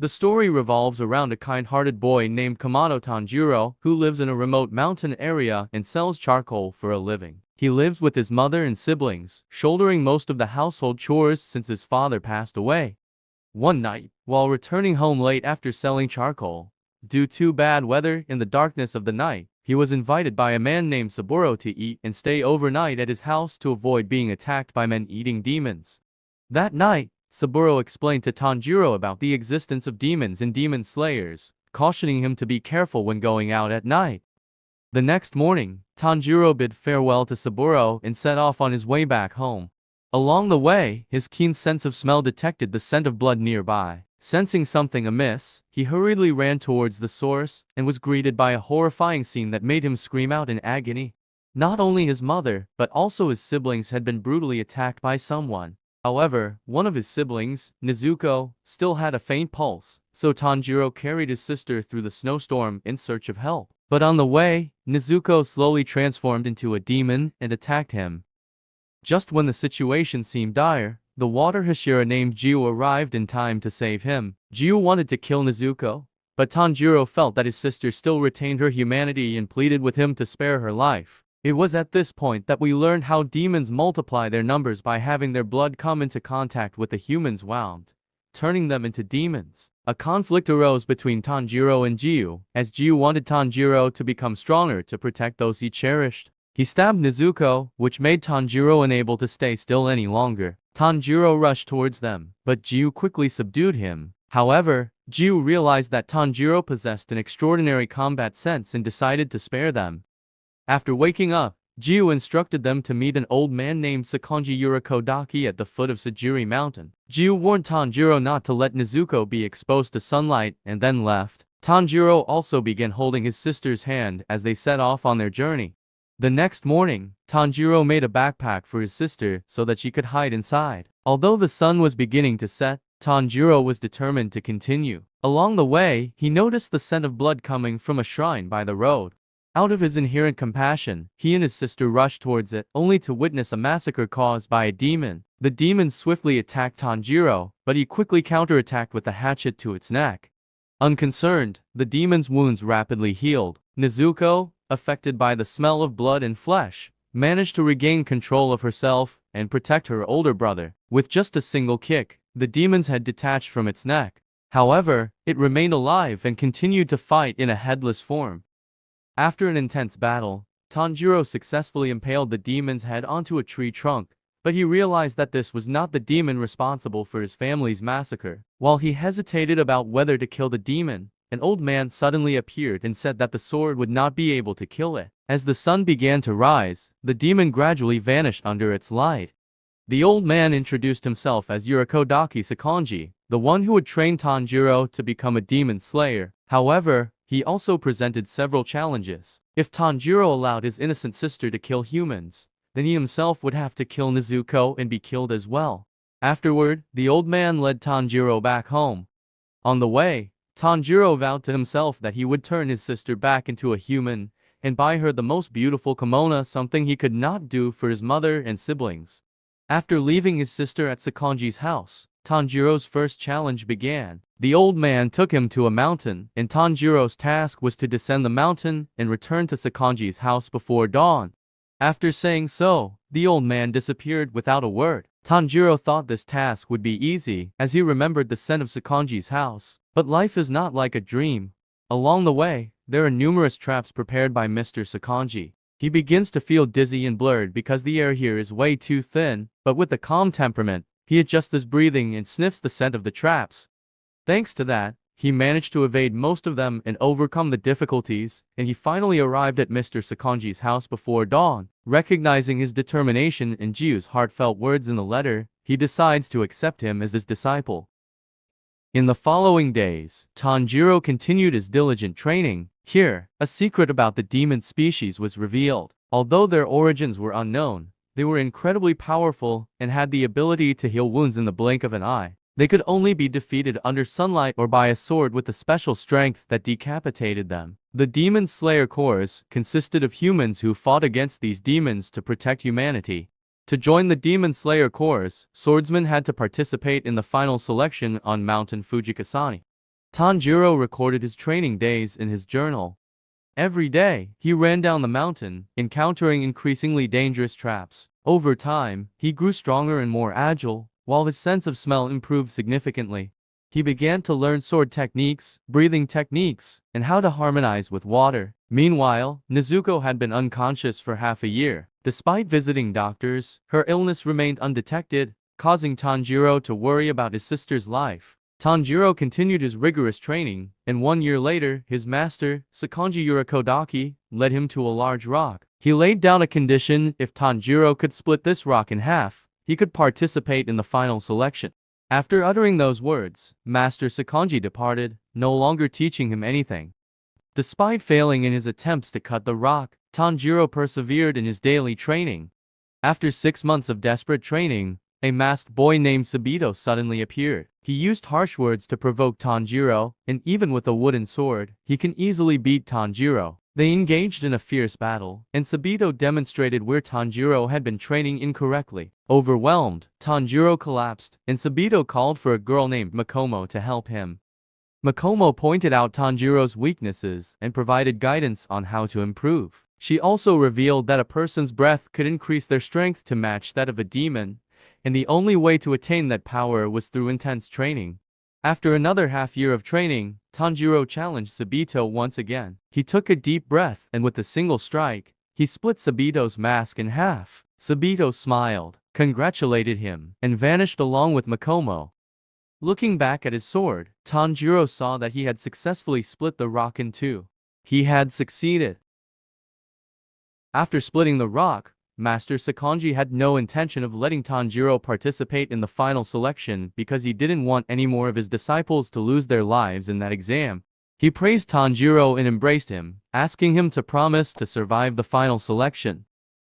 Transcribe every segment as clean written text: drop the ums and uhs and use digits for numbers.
The story revolves around a kind-hearted boy named Kamado Tanjiro who lives in a remote mountain area and sells charcoal for a living. He lives with his mother and siblings, shouldering most of the household chores since his father passed away. One night, while returning home late after selling charcoal, due to bad weather in the darkness of the night, he was invited by a man named Saburo to eat and stay overnight at his house to avoid being attacked by men-eating demons. That night, Saburo explained to Tanjiro about the existence of demons and demon slayers, cautioning him to be careful when going out at night. The next morning, Tanjiro bid farewell to Saburo and set off on his way back home. Along the way, his keen sense of smell detected the scent of blood nearby. Sensing something amiss, he hurriedly ran towards the source and was greeted by a horrifying scene that made him scream out in agony. Not only his mother, but also his siblings had been brutally attacked by someone. However, one of his siblings, Nezuko, still had a faint pulse, so Tanjiro carried his sister through the snowstorm in search of help. But on the way, Nezuko slowly transformed into a demon and attacked him. Just when the situation seemed dire, the water Hashira named Jiu arrived in time to save him. Jiu wanted to kill Nezuko, but Tanjiro felt that his sister still retained her humanity and pleaded with him to spare her life. It was at this point that we learned how demons multiply their numbers by having their blood come into contact with the human's wound, turning them into demons. A conflict arose between Tanjiro and Jiu, as Jiu wanted Tanjiro to become stronger to protect those he cherished. He stabbed Nezuko, which made Tanjiro unable to stay still any longer. Tanjiro rushed towards them, but Jiu quickly subdued him. However, Jiu realized that Tanjiro possessed an extraordinary combat sense and decided to spare them. After waking up, Jiu instructed them to meet an old man named Sakonji Urakodaki at the foot of Sajiri Mountain. Jiu warned Tanjiro not to let Nezuko be exposed to sunlight and then left. Tanjiro also began holding his sister's hand as they set off on their journey. The next morning, Tanjiro made a backpack for his sister so that she could hide inside. Although the sun was beginning to set, Tanjiro was determined to continue. Along the way, he noticed the scent of blood coming from a shrine by the road. Out of his inherent compassion, he and his sister rushed towards it, only to witness a massacre caused by a demon. The demon swiftly attacked Tanjiro, but he quickly counterattacked with a hatchet to its neck. Unconcerned, the demon's wounds rapidly healed. Nezuko, affected by the smell of blood and flesh, managed to regain control of herself and protect her older brother. With just a single kick, the demon's head detached from its neck. However, it remained alive and continued to fight in a headless form. After an intense battle, Tanjiro successfully impaled the demon's head onto a tree trunk, but he realized that this was not the demon responsible for his family's massacre. While he hesitated about whether to kill the demon, an old man suddenly appeared and said that the sword would not be able to kill it. As the sun began to rise, the demon gradually vanished under its light. The old man introduced himself as Urakodaki Sakonji, the one who had trained Tanjiro to become a demon slayer. However, he also presented several challenges. If Tanjiro allowed his innocent sister to kill humans, then he himself would have to kill Nezuko and be killed as well. Afterward, the old man led Tanjiro back home. On the way, Tanjiro vowed to himself that he would turn his sister back into a human and buy her the most beautiful kimono, something he could not do for his mother and siblings. After leaving his sister at Sakonji's house, Tanjiro's first challenge began. The old man took him to a mountain, and Tanjiro's task was to descend the mountain and return to Sakonji's house before dawn. After saying so, the old man disappeared without a word. Tanjiro thought this task would be easy, as he remembered the scent of Sakonji's house. But life is not like a dream. Along the way, there are numerous traps prepared by Mr. Sakonji. He begins to feel dizzy and blurred because the air here is way too thin, but with a calm temperament, he adjusts his breathing and sniffs the scent of the traps. Thanks to that, he managed to evade most of them and overcome the difficulties, and he finally arrived at Mr. Sakonji's house before dawn. Recognizing his determination and Jiu's heartfelt words in the letter, he decides to accept him as his disciple. In the following days, Tanjiro continued his diligent training. Here, a secret about the demon species was revealed. Although their origins were unknown, they were incredibly powerful and had the ability to heal wounds in the blink of an eye. They could only be defeated under sunlight or by a sword with a special strength that decapitated them. The Demon Slayer Corps consisted of humans who fought against these demons to protect humanity. To join the Demon Slayer Corps, swordsmen had to participate in the final selection on Mountain Fujikasani. Tanjiro recorded his training days in his journal. Every day, he ran down the mountain, encountering increasingly dangerous traps. Over time, he grew stronger and more agile, while his sense of smell improved significantly. He began to learn sword techniques, breathing techniques, and how to harmonize with water. Meanwhile, Nezuko had been unconscious for half a year. Despite visiting doctors, her illness remained undetected, causing Tanjiro to worry about his sister's life. Tanjiro continued his rigorous training, and 1 year later, his master, Sakonji Urakodaki, led him to a large rock. He laid down a condition: if Tanjiro could split this rock in half, he could participate in the final selection. After uttering those words, Master Sakonji departed, no longer teaching him anything. Despite failing in his attempts to cut the rock, Tanjiro persevered in his daily training. After 6 months of desperate training, a masked boy named Sabito suddenly appeared. He used harsh words to provoke Tanjiro, and even with a wooden sword, he can easily beat Tanjiro. They engaged in a fierce battle, and Sabito demonstrated where Tanjiro had been training incorrectly. Overwhelmed, Tanjiro collapsed, and Sabito called for a girl named Makomo to help him. Makomo pointed out Tanjiro's weaknesses and provided guidance on how to improve. She also revealed that a person's breath could increase their strength to match that of a demon, and the only way to attain that power was through intense training. After another half-year of training, Tanjiro challenged Sabito once again. He took a deep breath, and with a single strike, he split Sabito's mask in half. Sabito smiled, congratulated him, and vanished along with Makomo. Looking back at his sword, Tanjiro saw that he had successfully split the rock in two. He had succeeded. After splitting the rock, Master Sakonji had no intention of letting Tanjiro participate in the final selection because he didn't want any more of his disciples to lose their lives in that exam. He praised Tanjiro and embraced him, asking him to promise to survive the final selection.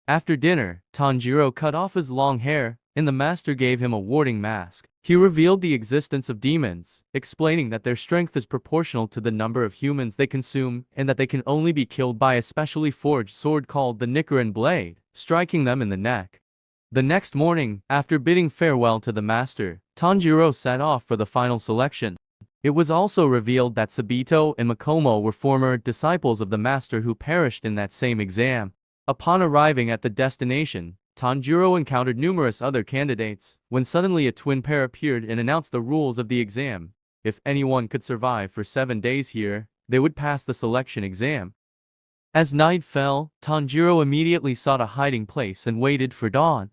After dinner, Tanjiro cut off his long hair, and the master gave him a warding mask. He revealed the existence of demons, explaining that their strength is proportional to the number of humans they consume, and that they can only be killed by a specially forged sword called the Nichiren blade, striking them in the neck. The next morning, after bidding farewell to the master, Tanjiro set off for the final selection. It was also revealed that Sabito and Makomo were former disciples of the master who perished in that same exam. Upon arriving at the destination, Tanjiro encountered numerous other candidates, when suddenly a twin pair appeared and announced the rules of the exam. If anyone could survive for 7 days here, they would pass the selection exam. As night fell, Tanjiro immediately sought a hiding place and waited for dawn.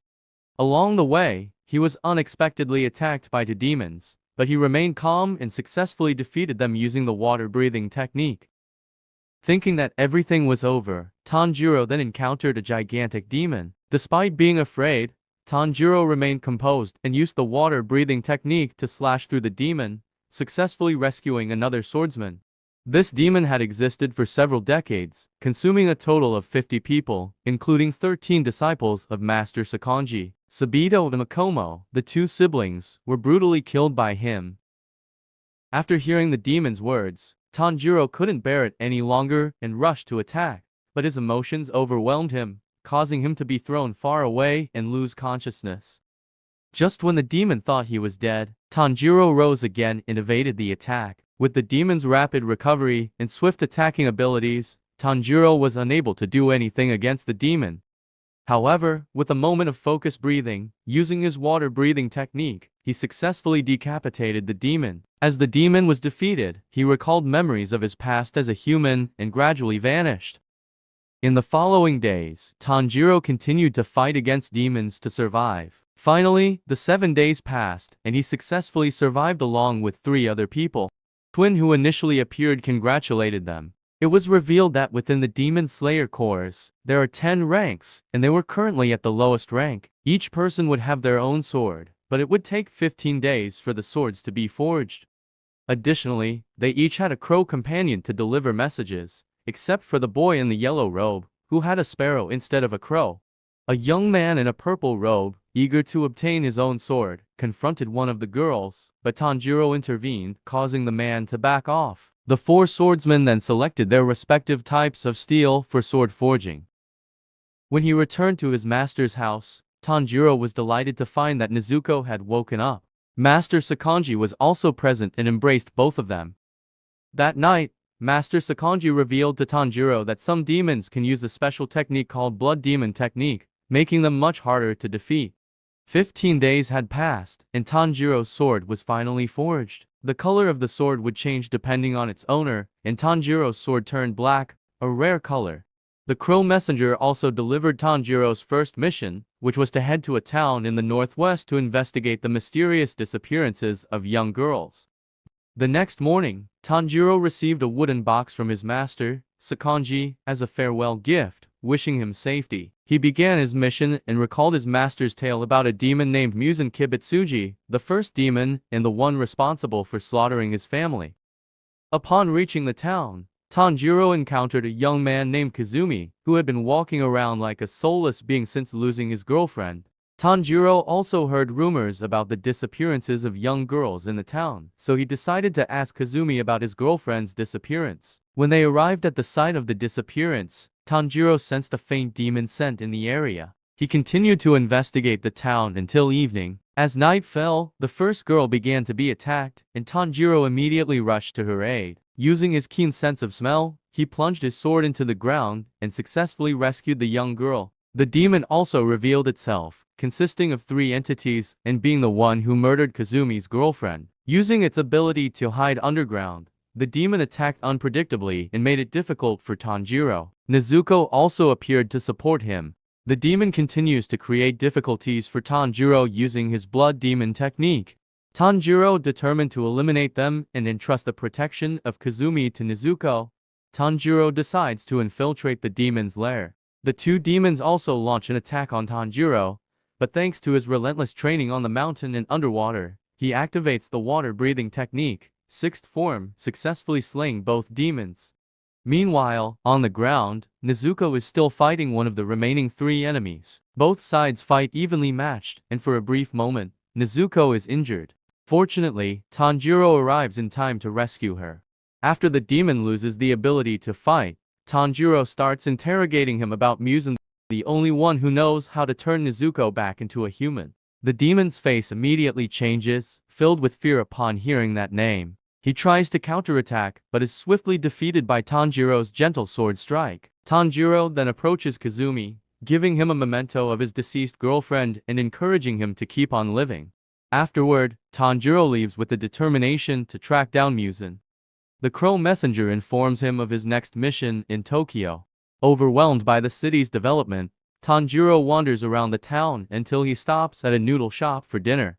Along the way, he was unexpectedly attacked by the demons, but he remained calm and successfully defeated them using the water-breathing technique. Thinking that everything was over, Tanjiro then encountered a gigantic demon. Despite being afraid, Tanjiro remained composed and used the water-breathing technique to slash through the demon, successfully rescuing another swordsman. This demon had existed for several decades, consuming a total of 50 people, including 13 disciples of Master Sakonji. Sabito and Makomo, the two siblings, were brutally killed by him. After hearing the demon's words, Tanjiro couldn't bear it any longer and rushed to attack, but his emotions overwhelmed him, causing him to be thrown far away and lose consciousness. Just when the demon thought he was dead, Tanjiro rose again and evaded the attack. With the demon's rapid recovery and swift attacking abilities, Tanjiro was unable to do anything against the demon. However, with a moment of focused breathing, using his water-breathing technique, he successfully decapitated the demon. As the demon was defeated, he recalled memories of his past as a human and gradually vanished. In the following days, Tanjiro continued to fight against demons to survive. Finally, the 7 days passed, and he successfully survived along with 3 other people. Twin who initially appeared congratulated them. It was revealed that within the Demon Slayer Corps, there are 10 ranks, and they were currently at the lowest rank. Each person would have their own sword, but it would take 15 days for the swords to be forged. Additionally, they each had a crow companion to deliver messages, except for the boy in the yellow robe, who had a sparrow instead of a crow. A young man in a purple robe, eager to obtain his own sword, confronted one of the girls, but Tanjiro intervened, causing the man to back off. The 4 swordsmen then selected their respective types of steel for sword forging. When he returned to his master's house, Tanjiro was delighted to find that Nezuko had woken up. Master Sakonji was also present and embraced both of them. That night, Master Sakonji revealed to Tanjiro that some demons can use a special technique called Blood Demon Technique, making them much harder to defeat. 15 days had passed, and Tanjiro's sword was finally forged. The color of the sword would change depending on its owner, and Tanjiro's sword turned black, a rare color. The Crow Messenger also delivered Tanjiro's first mission, which was to head to a town in the northwest to investigate the mysterious disappearances of young girls. The next morning, Tanjiro received a wooden box from his master, Sakonji, as a farewell gift, wishing him safety. He began his mission and recalled his master's tale about a demon named Muzan Kibutsuji, the first demon and the one responsible for slaughtering his family. Upon reaching the town, Tanjiro encountered a young man named Kazumi, who had been walking around like a soulless being since losing his girlfriend. Tanjiro also heard rumors about the disappearances of young girls in the town, so he decided to ask Kazumi about his girlfriend's disappearance. When they arrived at the site of the disappearance, Tanjiro sensed a faint demon scent in the area. He continued to investigate the town until evening. As night fell, the first girl began to be attacked, and Tanjiro immediately rushed to her aid. Using his keen sense of smell, he plunged his sword into the ground and successfully rescued the young girl. The demon also revealed itself, consisting of 3 entities and being the one who murdered Kazumi's girlfriend. Using its ability to hide underground, the demon attacked unpredictably and made it difficult for Tanjiro. Nezuko also appeared to support him. The demon continues to create difficulties for Tanjiro using his blood demon technique. Tanjiro determined to eliminate them and entrust the protection of Kazumi to Nezuko. Tanjiro decides to infiltrate the demon's lair. The 2 demons also launch an attack on Tanjiro, but thanks to his relentless training on the mountain and underwater, he activates the water-breathing technique, 6th form, successfully slaying both demons. Meanwhile, on the ground, Nezuko is still fighting one of the remaining 3 enemies. Both sides fight evenly matched, and for a brief moment, Nezuko is injured. Fortunately, Tanjiro arrives in time to rescue her. After the demon loses the ability to fight, Tanjiro starts interrogating him about Muzan, the only one who knows how to turn Nezuko back into a human. The demon's face immediately changes, filled with fear upon hearing that name. He tries to counterattack, but is swiftly defeated by Tanjiro's gentle sword strike. Tanjiro then approaches Kazumi, giving him a memento of his deceased girlfriend and encouraging him to keep on living. Afterward, Tanjiro leaves with the determination to track down Muzan. The Crow Messenger informs him of his next mission in Tokyo. Overwhelmed by the city's development, Tanjiro wanders around the town until he stops at a noodle shop for dinner.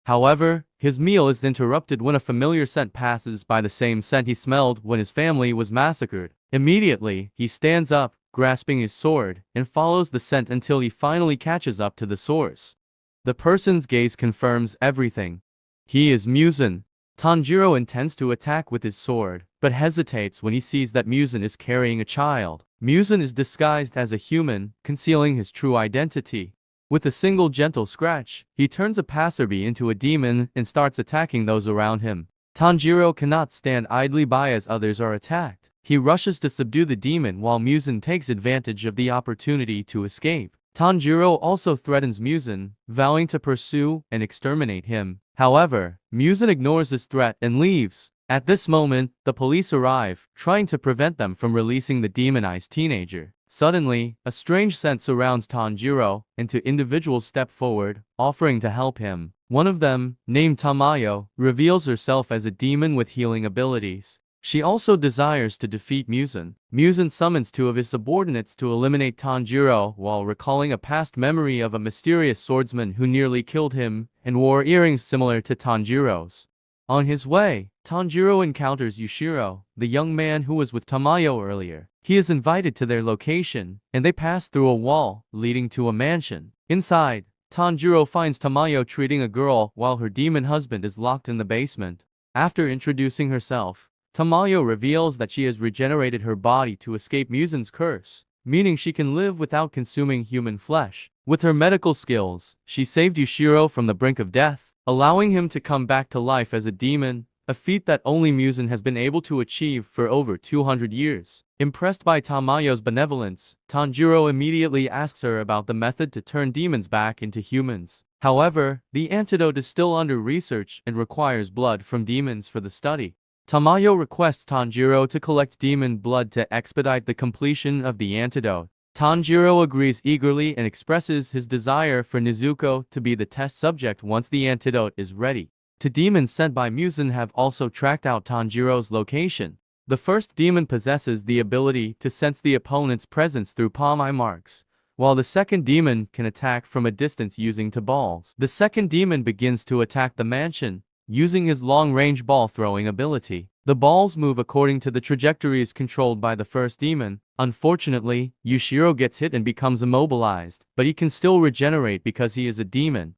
However, his meal is interrupted when a familiar scent passes by, the same scent he smelled when his family was massacred. Immediately, he stands up, grasping his sword, and follows the scent until he finally catches up to the source. The person's gaze confirms everything. He is Muzan. Tanjiro intends to attack with his sword, but hesitates when he sees that Muzan is carrying a child. Muzan is disguised as a human, concealing his true identity. With a single gentle scratch, he turns a passerby into a demon and starts attacking those around him. Tanjiro cannot stand idly by as others are attacked. He rushes to subdue the demon while Muzan takes advantage of the opportunity to escape. Tanjiro also threatens Muzan, vowing to pursue and exterminate him. However, Muzan ignores his threat and leaves. At this moment, the police arrive, trying to prevent them from releasing the demonized teenager. Suddenly, a strange scent surrounds Tanjiro, and 2 individuals step forward, offering to help him. One of them, named Tamayo, reveals herself as a demon with healing abilities. She also desires to defeat Muzan. Muzan summons 2 of his subordinates to eliminate Tanjiro while recalling a past memory of a mysterious swordsman who nearly killed him and wore earrings similar to Tanjiro's. On his way, Tanjiro encounters Yushiro, the young man who was with Tamayo earlier. He is invited to their location, and they pass through a wall, leading to a mansion. Inside, Tanjiro finds Tamayo treating a girl while her demon husband is locked in the basement. After introducing herself, Tamayo reveals that she has regenerated her body to escape Muzan's curse, meaning she can live without consuming human flesh. With her medical skills, she saved Yushiro from the brink of death, allowing him to come back to life as a demon, a feat that only Muzan has been able to achieve for over 200 years. Impressed by Tamayo's benevolence, Tanjiro immediately asks her about the method to turn demons back into humans. However, the antidote is still under research and requires blood from demons for the study. Tamayo requests Tanjiro to collect demon blood to expedite the completion of the antidote. Tanjiro agrees eagerly and expresses his desire for Nezuko to be the test subject once the antidote is ready. Two demons sent by Muzan have also tracked out Tanjiro's location. The first demon possesses the ability to sense the opponent's presence through palm eye marks, while the second demon can attack from a distance using two balls. The second demon begins to attack the mansion, using his long-range ball-throwing ability. The balls move according to the trajectories controlled by the first demon. Unfortunately, Yushiro gets hit and becomes immobilized, but he can still regenerate because he is a demon.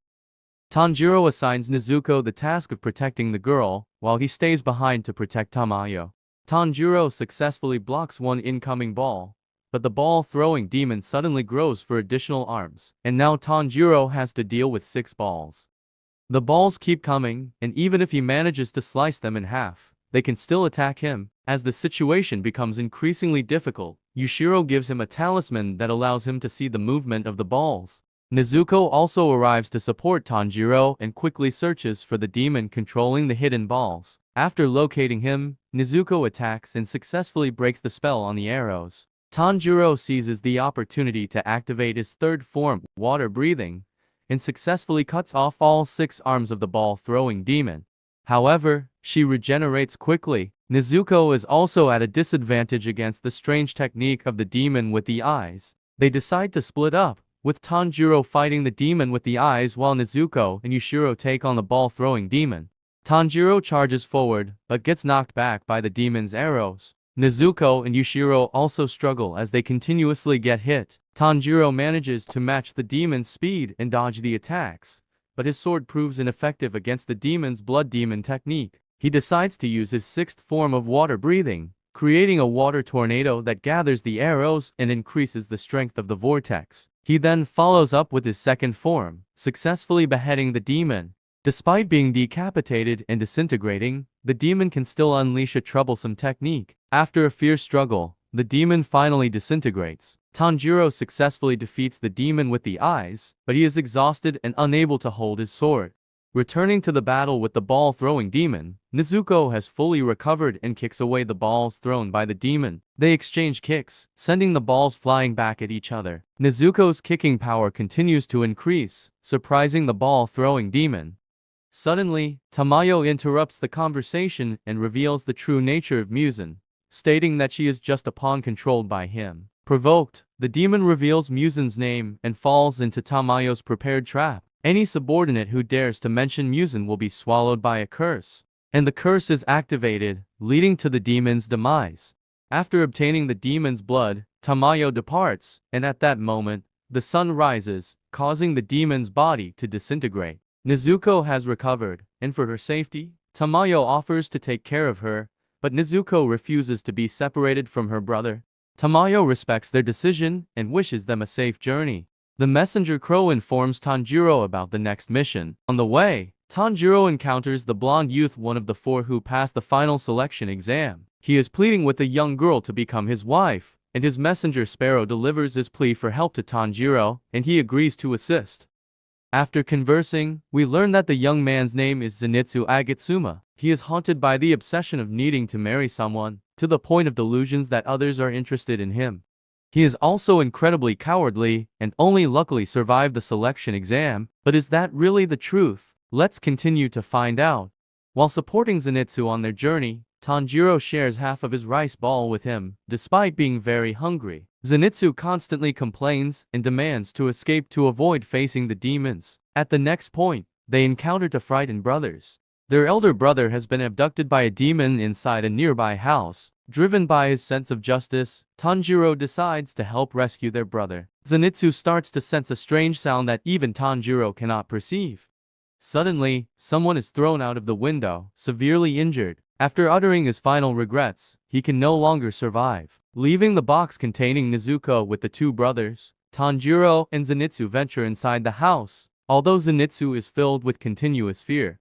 Tanjiro assigns Nezuko the task of protecting the girl, while he stays behind to protect Tamayo. Tanjiro successfully blocks one incoming ball, but the ball-throwing demon suddenly grows for additional arms, and now Tanjiro has to deal with 6 balls. The balls keep coming, and even if he manages to slice them in half, they can still attack him. As the situation becomes increasingly difficult, Yushiro gives him a talisman that allows him to see the movement of the balls. Nezuko also arrives to support Tanjiro and quickly searches for the demon controlling the hidden balls. After locating him, Nezuko attacks and successfully breaks the spell on the arrows. Tanjiro seizes the opportunity to activate his third form, water breathing, and successfully cuts off all 6 arms of the ball-throwing demon. However, she regenerates quickly. Nezuko is also at a disadvantage against the strange technique of the demon with the eyes. They decide to split up, with Tanjiro fighting the demon with the eyes while Nezuko and Yushiro take on the ball-throwing demon. Tanjiro charges forward, but gets knocked back by the demon's arrows. Nezuko and Yushiro also struggle as they continuously get hit. Tanjiro manages to match the demon's speed and dodge the attacks, but his sword proves ineffective against the demon's blood demon technique. He decides to use his 6th form of water breathing, creating a water tornado that gathers the arrows and increases the strength of the vortex. He then follows up with his 2nd form, successfully beheading the demon. Despite being decapitated and disintegrating, the demon can still unleash a troublesome technique. After a fierce struggle, the demon finally disintegrates. Tanjiro successfully defeats the demon with the eyes, but he is exhausted and unable to hold his sword. Returning to the battle with the ball-throwing demon, Nezuko has fully recovered and kicks away the balls thrown by the demon. They exchange kicks, sending the balls flying back at each other. Nezuko's kicking power continues to increase, surprising the ball-throwing demon. Suddenly, Tamayo interrupts the conversation and reveals the true nature of Muzan, stating that she is just a pawn controlled by him. Provoked, the demon reveals Muzan's name and falls into Tamayo's prepared trap. Any subordinate who dares to mention Muzan will be swallowed by a curse, and the curse is activated, leading to the demon's demise. After obtaining the demon's blood, Tamayo departs, and at that moment, the sun rises, causing the demon's body to disintegrate. Nezuko has recovered, and for her safety, Tamayo offers to take care of her, but Nezuko refuses to be separated from her brother. Tamayo respects their decision and wishes them a safe journey. The messenger crow informs Tanjiro about the next mission. On the way, Tanjiro encounters the blonde youth, one of the 4 who passed the final selection exam. He is pleading with the young girl to become his wife, and his messenger Sparrow delivers his plea for help to Tanjiro, and he agrees to assist. After conversing, we learn that the young man's name is Zenitsu Agatsuma. He is haunted by the obsession of needing to marry someone, to the point of delusions that others are interested in him. He is also incredibly cowardly, and only luckily survived the selection exam. But is that really the truth? Let's continue to find out. While supporting Zenitsu on their journey, Tanjiro shares half of his rice ball with him, despite being very hungry. Zenitsu constantly complains and demands to escape to avoid facing the demons. At the next point, they encounter two frightened brothers. Their elder brother has been abducted by a demon inside a nearby house. Driven by his sense of justice, Tanjiro decides to help rescue their brother. Zenitsu starts to sense a strange sound that even Tanjiro cannot perceive. Suddenly, someone is thrown out of the window, severely injured. After uttering his final regrets, he can no longer survive. Leaving the box containing Nezuko with the 2 brothers, Tanjiro and Zenitsu venture inside the house, although Zenitsu is filled with continuous fear.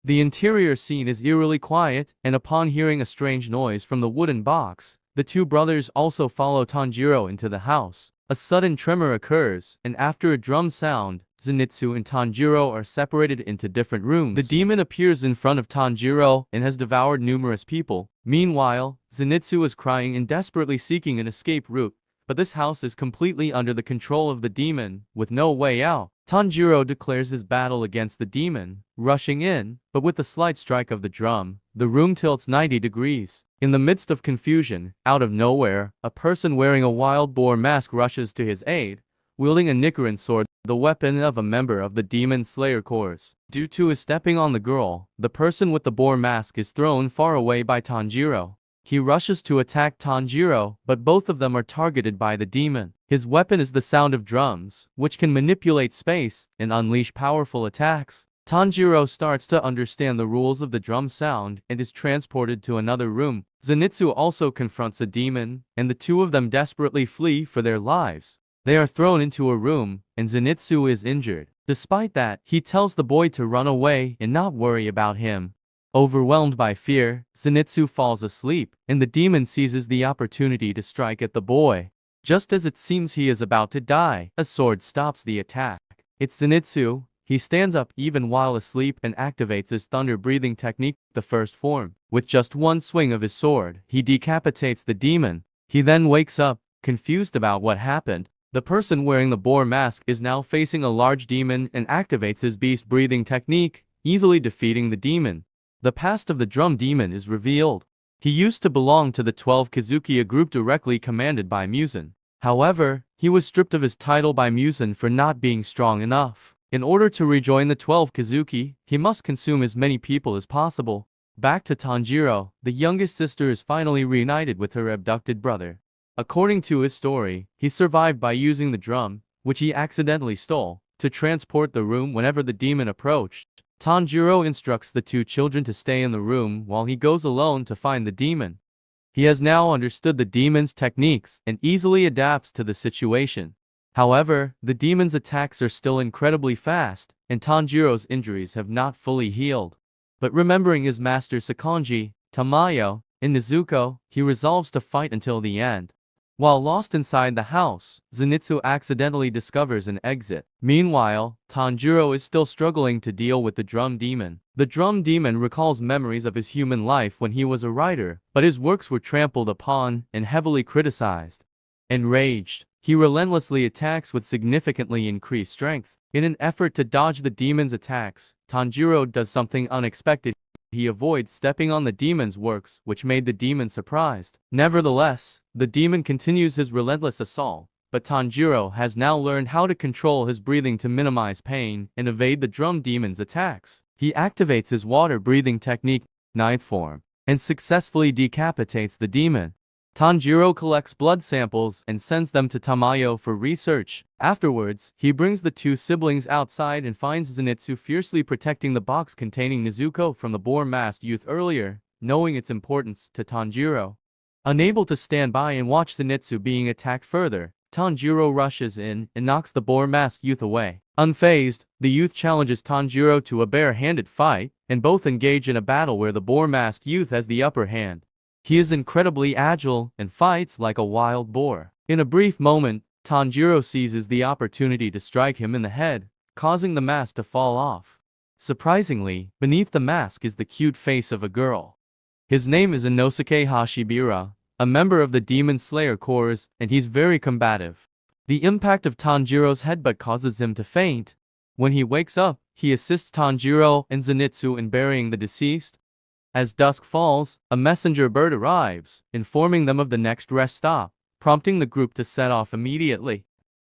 The interior scene is eerily quiet, and upon hearing a strange noise from the wooden box, the two brothers also follow Tanjiro into the house. A sudden tremor occurs, and after a drum sound, Zenitsu and Tanjiro are separated into different rooms. The demon appears in front of Tanjiro and has devoured numerous people. Meanwhile, Zenitsu is crying and desperately seeking an escape route, but this house is completely under the control of the demon, with no way out. Tanjiro declares his battle against the demon, rushing in, but with a slight strike of the drum, the room tilts 90 degrees. In the midst of confusion, out of nowhere, a person wearing a wild boar mask rushes to his aid, wielding a Nichiren sword, the weapon of a member of the Demon Slayer Corps. Due to his stepping on the girl, the person with the boar mask is thrown far away by Tanjiro. He rushes to attack Tanjiro, but both of them are targeted by the demon. His weapon is the sound of drums, which can manipulate space and unleash powerful attacks. Tanjiro starts to understand the rules of the drum sound and is transported to another room. Zenitsu also confronts a demon, and the two of them desperately flee for their lives. They are thrown into a room, and Zenitsu is injured. Despite that, he tells the boy to run away and not worry about him. Overwhelmed by fear, Zenitsu falls asleep, and the demon seizes the opportunity to strike at the boy. Just as it seems he is about to die, a sword stops the attack. It's Zenitsu. He stands up even while asleep and activates his thunder-breathing technique, the first form. With just one swing of his sword, he decapitates the demon. He then wakes up, confused about what happened. The person wearing the boar mask is now facing a large demon and activates his beast-breathing technique, easily defeating the demon. The past of the drum demon is revealed. He used to belong to the 12 Kazuki, a group directly commanded by Muzan. However, he was stripped of his title by Muzan for not being strong enough. In order to rejoin the 12 Kazuki, he must consume as many people as possible. Back to Tanjiro, the youngest sister is finally reunited with her abducted brother. According to his story, he survived by using the drum, which he accidentally stole, to transport the room whenever the demon approached. Tanjiro instructs the two children to stay in the room while he goes alone to find the demon. He has now understood the demon's techniques and easily adapts to the situation. However, the demon's attacks are still incredibly fast, and Tanjiro's injuries have not fully healed. But remembering his master Sakonji, Tamayo, and Nezuko, he resolves to fight until the end. While lost inside the house, Zenitsu accidentally discovers an exit. Meanwhile, Tanjiro is still struggling to deal with the drum demon. The drum demon recalls memories of his human life when he was a writer, but his works were trampled upon and heavily criticized. Enraged, he relentlessly attacks with significantly increased strength. In an effort to dodge the demon's attacks, Tanjiro does something unexpected. He avoids stepping on the demon's works, which made the demon surprised. Nevertheless, the demon continues his relentless assault, but Tanjiro has now learned how to control his breathing to minimize pain and evade the drum demon's attacks. He activates his water-breathing technique, ninth form, and successfully decapitates the demon. Tanjiro collects blood samples and sends them to Tamayo for research. Afterwards, he brings the two siblings outside and finds Zenitsu fiercely protecting the box containing Nezuko from the boar-masked youth earlier, knowing its importance to Tanjiro. Unable to stand by and watch Zenitsu being attacked further, Tanjiro rushes in and knocks the boar-masked youth away. Unfazed, the youth challenges Tanjiro to a bare-handed fight, and both engage in a battle where the boar-masked youth has the upper hand. He is incredibly agile and fights like a wild boar. In a brief moment, Tanjiro seizes the opportunity to strike him in the head, causing the mask to fall off. Surprisingly, beneath the mask is the cute face of a girl. His name is Inosuke Hashibira, a member of the Demon Slayer Corps, and he's very combative. The impact of Tanjiro's headbutt causes him to faint. When he wakes up, he assists Tanjiro and Zenitsu in burying the deceased. As dusk falls, a messenger bird arrives, informing them of the next rest stop, prompting the group to set off immediately.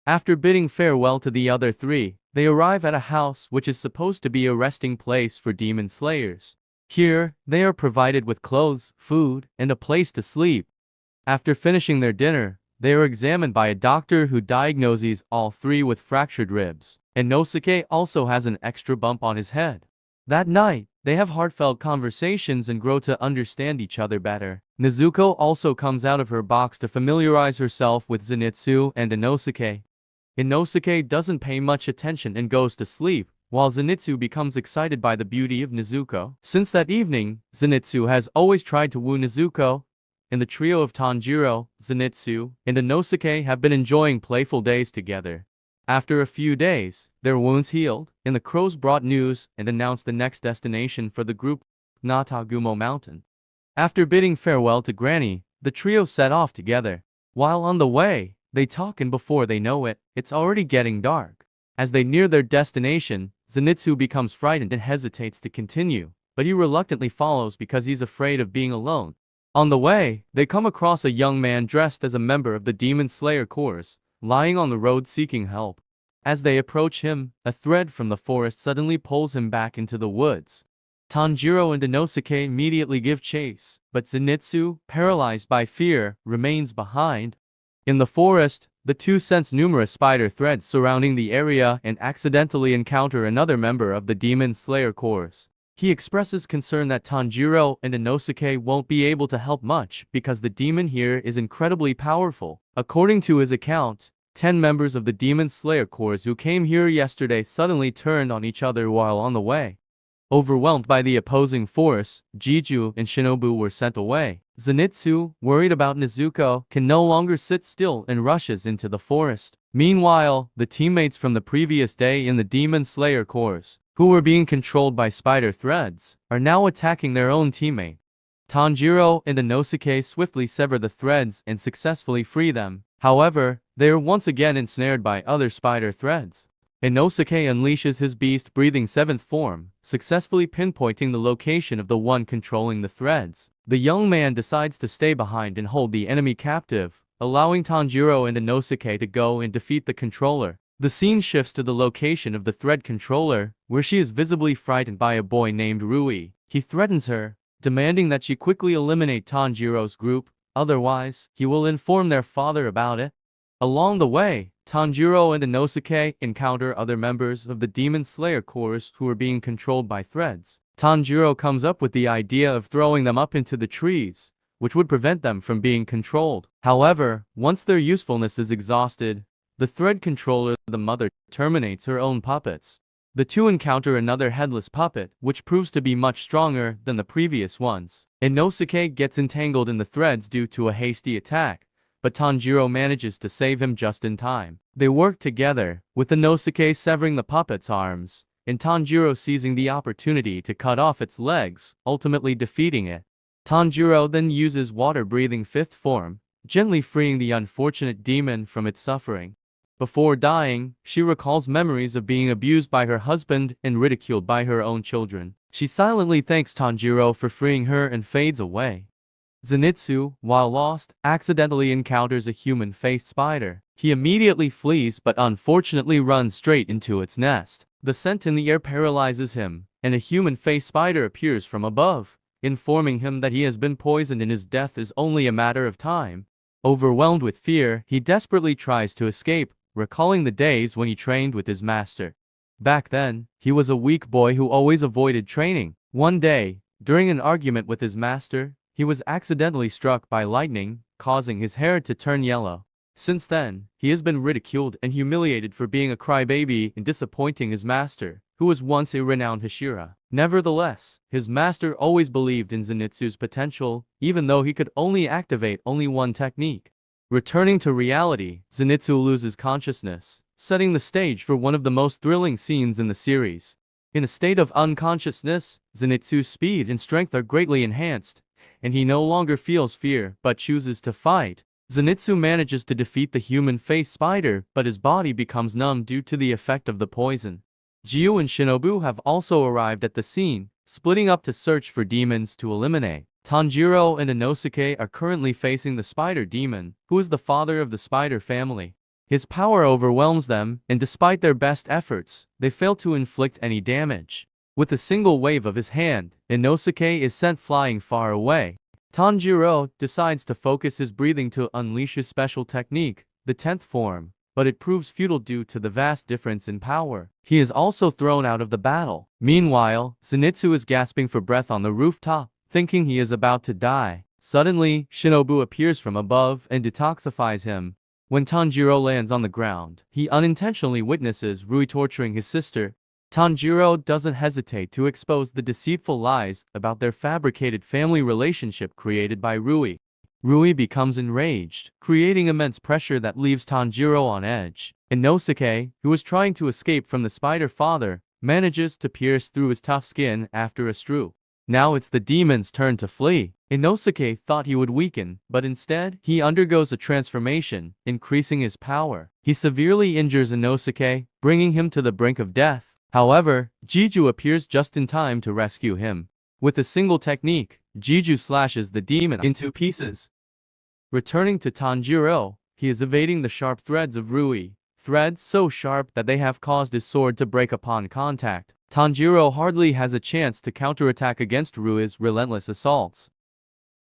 After bidding farewell to the other three, they arrive at a house which is supposed to be a resting place for demon slayers. Here, they are provided with clothes, food, and a place to sleep. After finishing their dinner, they are examined by a doctor who diagnoses all three with fractured ribs, and Inosuke also has an extra bump on his head. That night, they have heartfelt conversations and grow to understand each other better. Nezuko also comes out of her box to familiarize herself with Zenitsu and Inosuke. Inosuke doesn't pay much attention and goes to sleep, while Zenitsu becomes excited by the beauty of Nezuko. Since that evening, Zenitsu has always tried to woo Nezuko, and the trio of Tanjiro, Zenitsu, and Inosuke have been enjoying playful days together. After a few days, their wounds healed, and the crows brought news and announced the next destination for the group, Natagumo Mountain. After bidding farewell to Granny, the trio set off together. While on the way, they talk, and before they know it, it's already getting dark. As they near their destination, Zenitsu becomes frightened and hesitates to continue, but he reluctantly follows because he's afraid of being alone. On the way, they come across a young man dressed as a member of the Demon Slayer Corps, lying on the road seeking help. As they approach him, a thread from the forest suddenly pulls him back into the woods. Tanjiro and Inosuke immediately give chase, but Zenitsu, paralyzed by fear, remains behind. In the forest, the two sense numerous spider threads surrounding the area and accidentally encounter another member of the Demon Slayer Corps. He expresses concern that Tanjiro and Inosuke won't be able to help much because the demon here is incredibly powerful. According to his account, 10 members of the Demon Slayer Corps who came here yesterday suddenly turned on each other while on the way. Overwhelmed by the opposing force, Jiju and Shinobu were sent away. Zenitsu, worried about Nezuko, can no longer sit still and rushes into the forest. Meanwhile, the teammates from the previous day in the Demon Slayer Corps, who were being controlled by spider threads, are now attacking their own teammate. Tanjiro and Inosuke swiftly sever the threads and successfully free them. However, they are once again ensnared by other spider threads. Inosuke unleashes his beast-breathing seventh form, successfully pinpointing the location of the one controlling the threads. The young man decides to stay behind and hold the enemy captive, allowing Tanjiro and Inosuke to go and defeat the controller. The scene shifts to the location of the thread controller, where she is visibly frightened by a boy named Rui. He threatens her, demanding that she quickly eliminate Tanjiro's group, otherwise, he will inform their father about it. Along the way, Tanjiro and Inosuke encounter other members of the Demon Slayer Corps who are being controlled by threads. Tanjiro comes up with the idea of throwing them up into the trees, which would prevent them from being controlled. However, once their usefulness is exhausted, the thread controller, the mother, terminates her own puppets. The two encounter another headless puppet, which proves to be much stronger than the previous ones. Inosuke gets entangled in the threads due to a hasty attack, but Tanjiro manages to save him just in time. They work together, with Inosuke severing the puppet's arms, and Tanjiro seizing the opportunity to cut off its legs, ultimately defeating it. Tanjiro then uses water-breathing fifth form, gently freeing the unfortunate demon from its suffering. Before dying, she recalls memories of being abused by her husband and ridiculed by her own children. She silently thanks Tanjiro for freeing her and fades away. Zenitsu, while lost, accidentally encounters a human-faced spider. He immediately flees but unfortunately runs straight into its nest. The scent in the air paralyzes him, and a human-faced spider appears from above, informing him that he has been poisoned and his death is only a matter of time. Overwhelmed with fear, he desperately tries to escape, recalling the days when he trained with his master. Back then, he was a weak boy who always avoided training. One day, during an argument with his master, he was accidentally struck by lightning, causing his hair to turn yellow. Since then, he has been ridiculed and humiliated for being a crybaby and disappointing his master, who was once a renowned Hashira. Nevertheless, his master always believed in Zenitsu's potential, even though he could only activate one technique. Returning to reality, Zenitsu loses consciousness, setting the stage for one of the most thrilling scenes in the series. In a state of unconsciousness, Zenitsu's speed and strength are greatly enhanced, and he no longer feels fear but chooses to fight. Zenitsu manages to defeat the human-faced spider, but his body becomes numb due to the effect of the poison. Jiu and Shinobu have also arrived at the scene, splitting up to search for demons to eliminate. Tanjiro and Inosuke are currently facing the spider demon, who is the father of the spider family. His power overwhelms them, and despite their best efforts, they fail to inflict any damage. With a single wave of his hand, Inosuke is sent flying far away. Tanjiro decides to focus his breathing to unleash his special technique, the 10th form, but it proves futile due to the vast difference in power. He is also thrown out of the battle. Meanwhile, Zenitsu is gasping for breath on the rooftop, thinking he is about to die. Suddenly, Shinobu appears from above and detoxifies him. When Tanjiro lands on the ground, he unintentionally witnesses Rui torturing his sister. Tanjiro doesn't hesitate to expose the deceitful lies about their fabricated family relationship created by Rui. Rui becomes enraged, creating immense pressure that leaves Tanjiro on edge. Inosuke, who is trying to escape from the spider father, manages to pierce through his tough skin after a strew. Now it's the demon's turn to flee. Inosuke thought he would weaken, but instead, he undergoes a transformation, increasing his power. He severely injures Inosuke, bringing him to the brink of death. However, Jiju appears just in time to rescue him. With a single technique, Jiju slashes the demon into pieces. Returning to Tanjiro, he is evading the sharp threads of Rui, threads so sharp that they have caused his sword to break upon contact. Tanjiro hardly has a chance to counterattack against Rui's relentless assaults.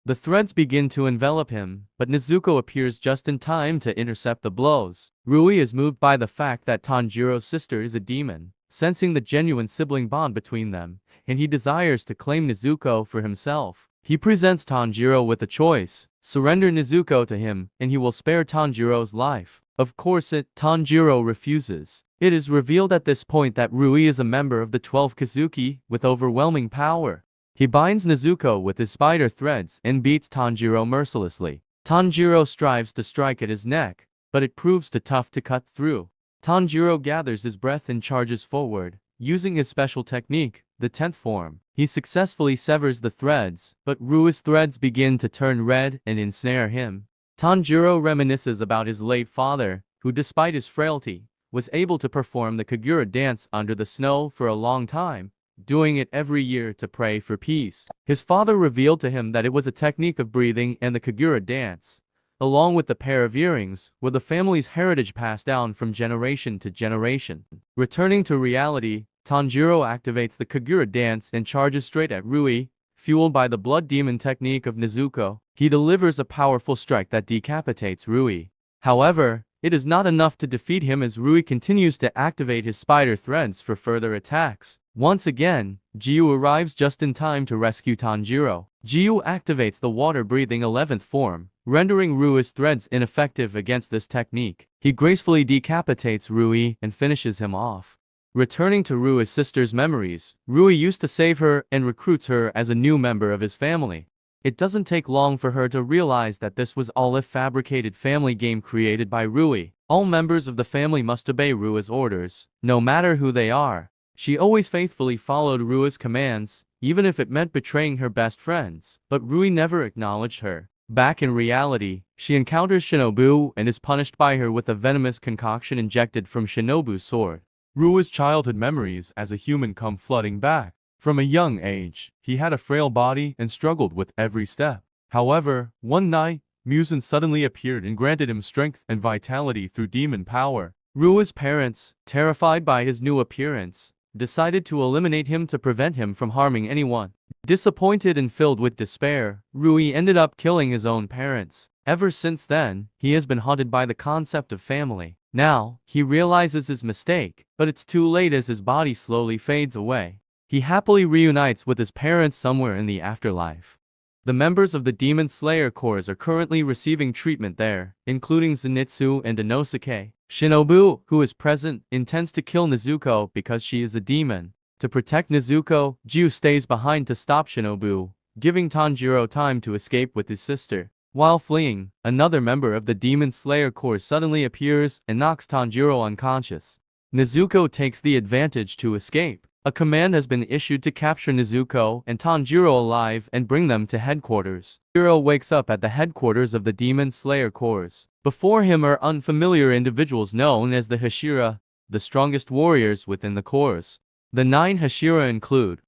The threads begin to envelop him, but Nezuko appears just in time to intercept the blows. Rui is moved by the fact that Tanjiro's sister is a demon, sensing the genuine sibling bond between them, and he desires to claim Nezuko for himself. He presents Tanjiro with a choice: surrender Nezuko to him, and he will spare Tanjiro's life. Of course Tanjiro refuses. It is revealed at this point that Rui is a member of the 12 Kazuki, with overwhelming power. He binds Nezuko with his spider threads and beats Tanjiro mercilessly. Tanjiro strives to strike at his neck, but it proves too tough to cut through. Tanjiro gathers his breath and charges forward. Using his special technique, the 10th form, he successfully severs the threads, but Rui's threads begin to turn red and ensnare him. Tanjiro reminisces about his late father, who despite his frailty, was able to perform the Kagura dance under the snow for a long time, doing it every year to pray for peace. His father revealed to him that it was a technique of breathing and the Kagura dance, along with the pair of earrings, were the family's heritage passed down from generation to generation. Returning to reality, Tanjiro activates the Kagura dance and charges straight at Rui. Fueled by the blood demon technique of Nezuko, he delivers a powerful strike that decapitates Rui. However, it is not enough to defeat him as Rui continues to activate his spider threads for further attacks. Once again, Jiu arrives just in time to rescue Tanjiro. Jiu activates the water-breathing 11th form, rendering Rui's threads ineffective against this technique. He gracefully decapitates Rui and finishes him off. Returning to Rui's sister's memories, Rui used to save her and recruits her as a new member of his family. It doesn't take long for her to realize that this was all a fabricated family game created by Rui. All members of the family must obey Rui's orders, no matter who they are. She always faithfully followed Rui's commands, even if it meant betraying her best friends, but Rui never acknowledged her. Back in reality, she encounters Shinobu and is punished by her with a venomous concoction injected from Shinobu's sword. Rui's childhood memories as a human come flooding back. From a young age, he had a frail body and struggled with every step. However, one night, Muzan suddenly appeared and granted him strength and vitality through demon power. Rui's parents, terrified by his new appearance, decided to eliminate him to prevent him from harming anyone. Disappointed and filled with despair, Rui ended up killing his own parents. Ever since then, he has been haunted by the concept of family. Now, he realizes his mistake, but it's too late as his body slowly fades away. He happily reunites with his parents somewhere in the afterlife. The members of the Demon Slayer Corps are currently receiving treatment there, including Zenitsu and Inosuke. Shinobu, who is present, intends to kill Nezuko because she is a demon. To protect Nezuko, Jiu stays behind to stop Shinobu, giving Tanjiro time to escape with his sister. While fleeing, another member of the Demon Slayer Corps suddenly appears and knocks Tanjiro unconscious. Nezuko takes the advantage to escape. A command has been issued to capture Nezuko and Tanjiro alive and bring them to headquarters. Tanjiro wakes up at the headquarters of the Demon Slayer Corps. Before him are unfamiliar individuals known as the Hashira, the strongest warriors within the Corps. The 9 Hashira include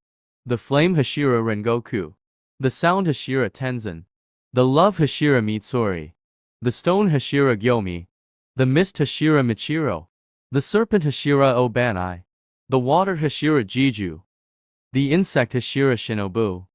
the Flame Hashira Rengoku, the Sound Hashira Tenzin, the Love Hashira Mitsuri, the Stone Hashira Gyomi, the Mist Hashira Michiro, the Serpent Hashira Obanai, the Water Hashira Jiju, the Insect Hashira Shinobu,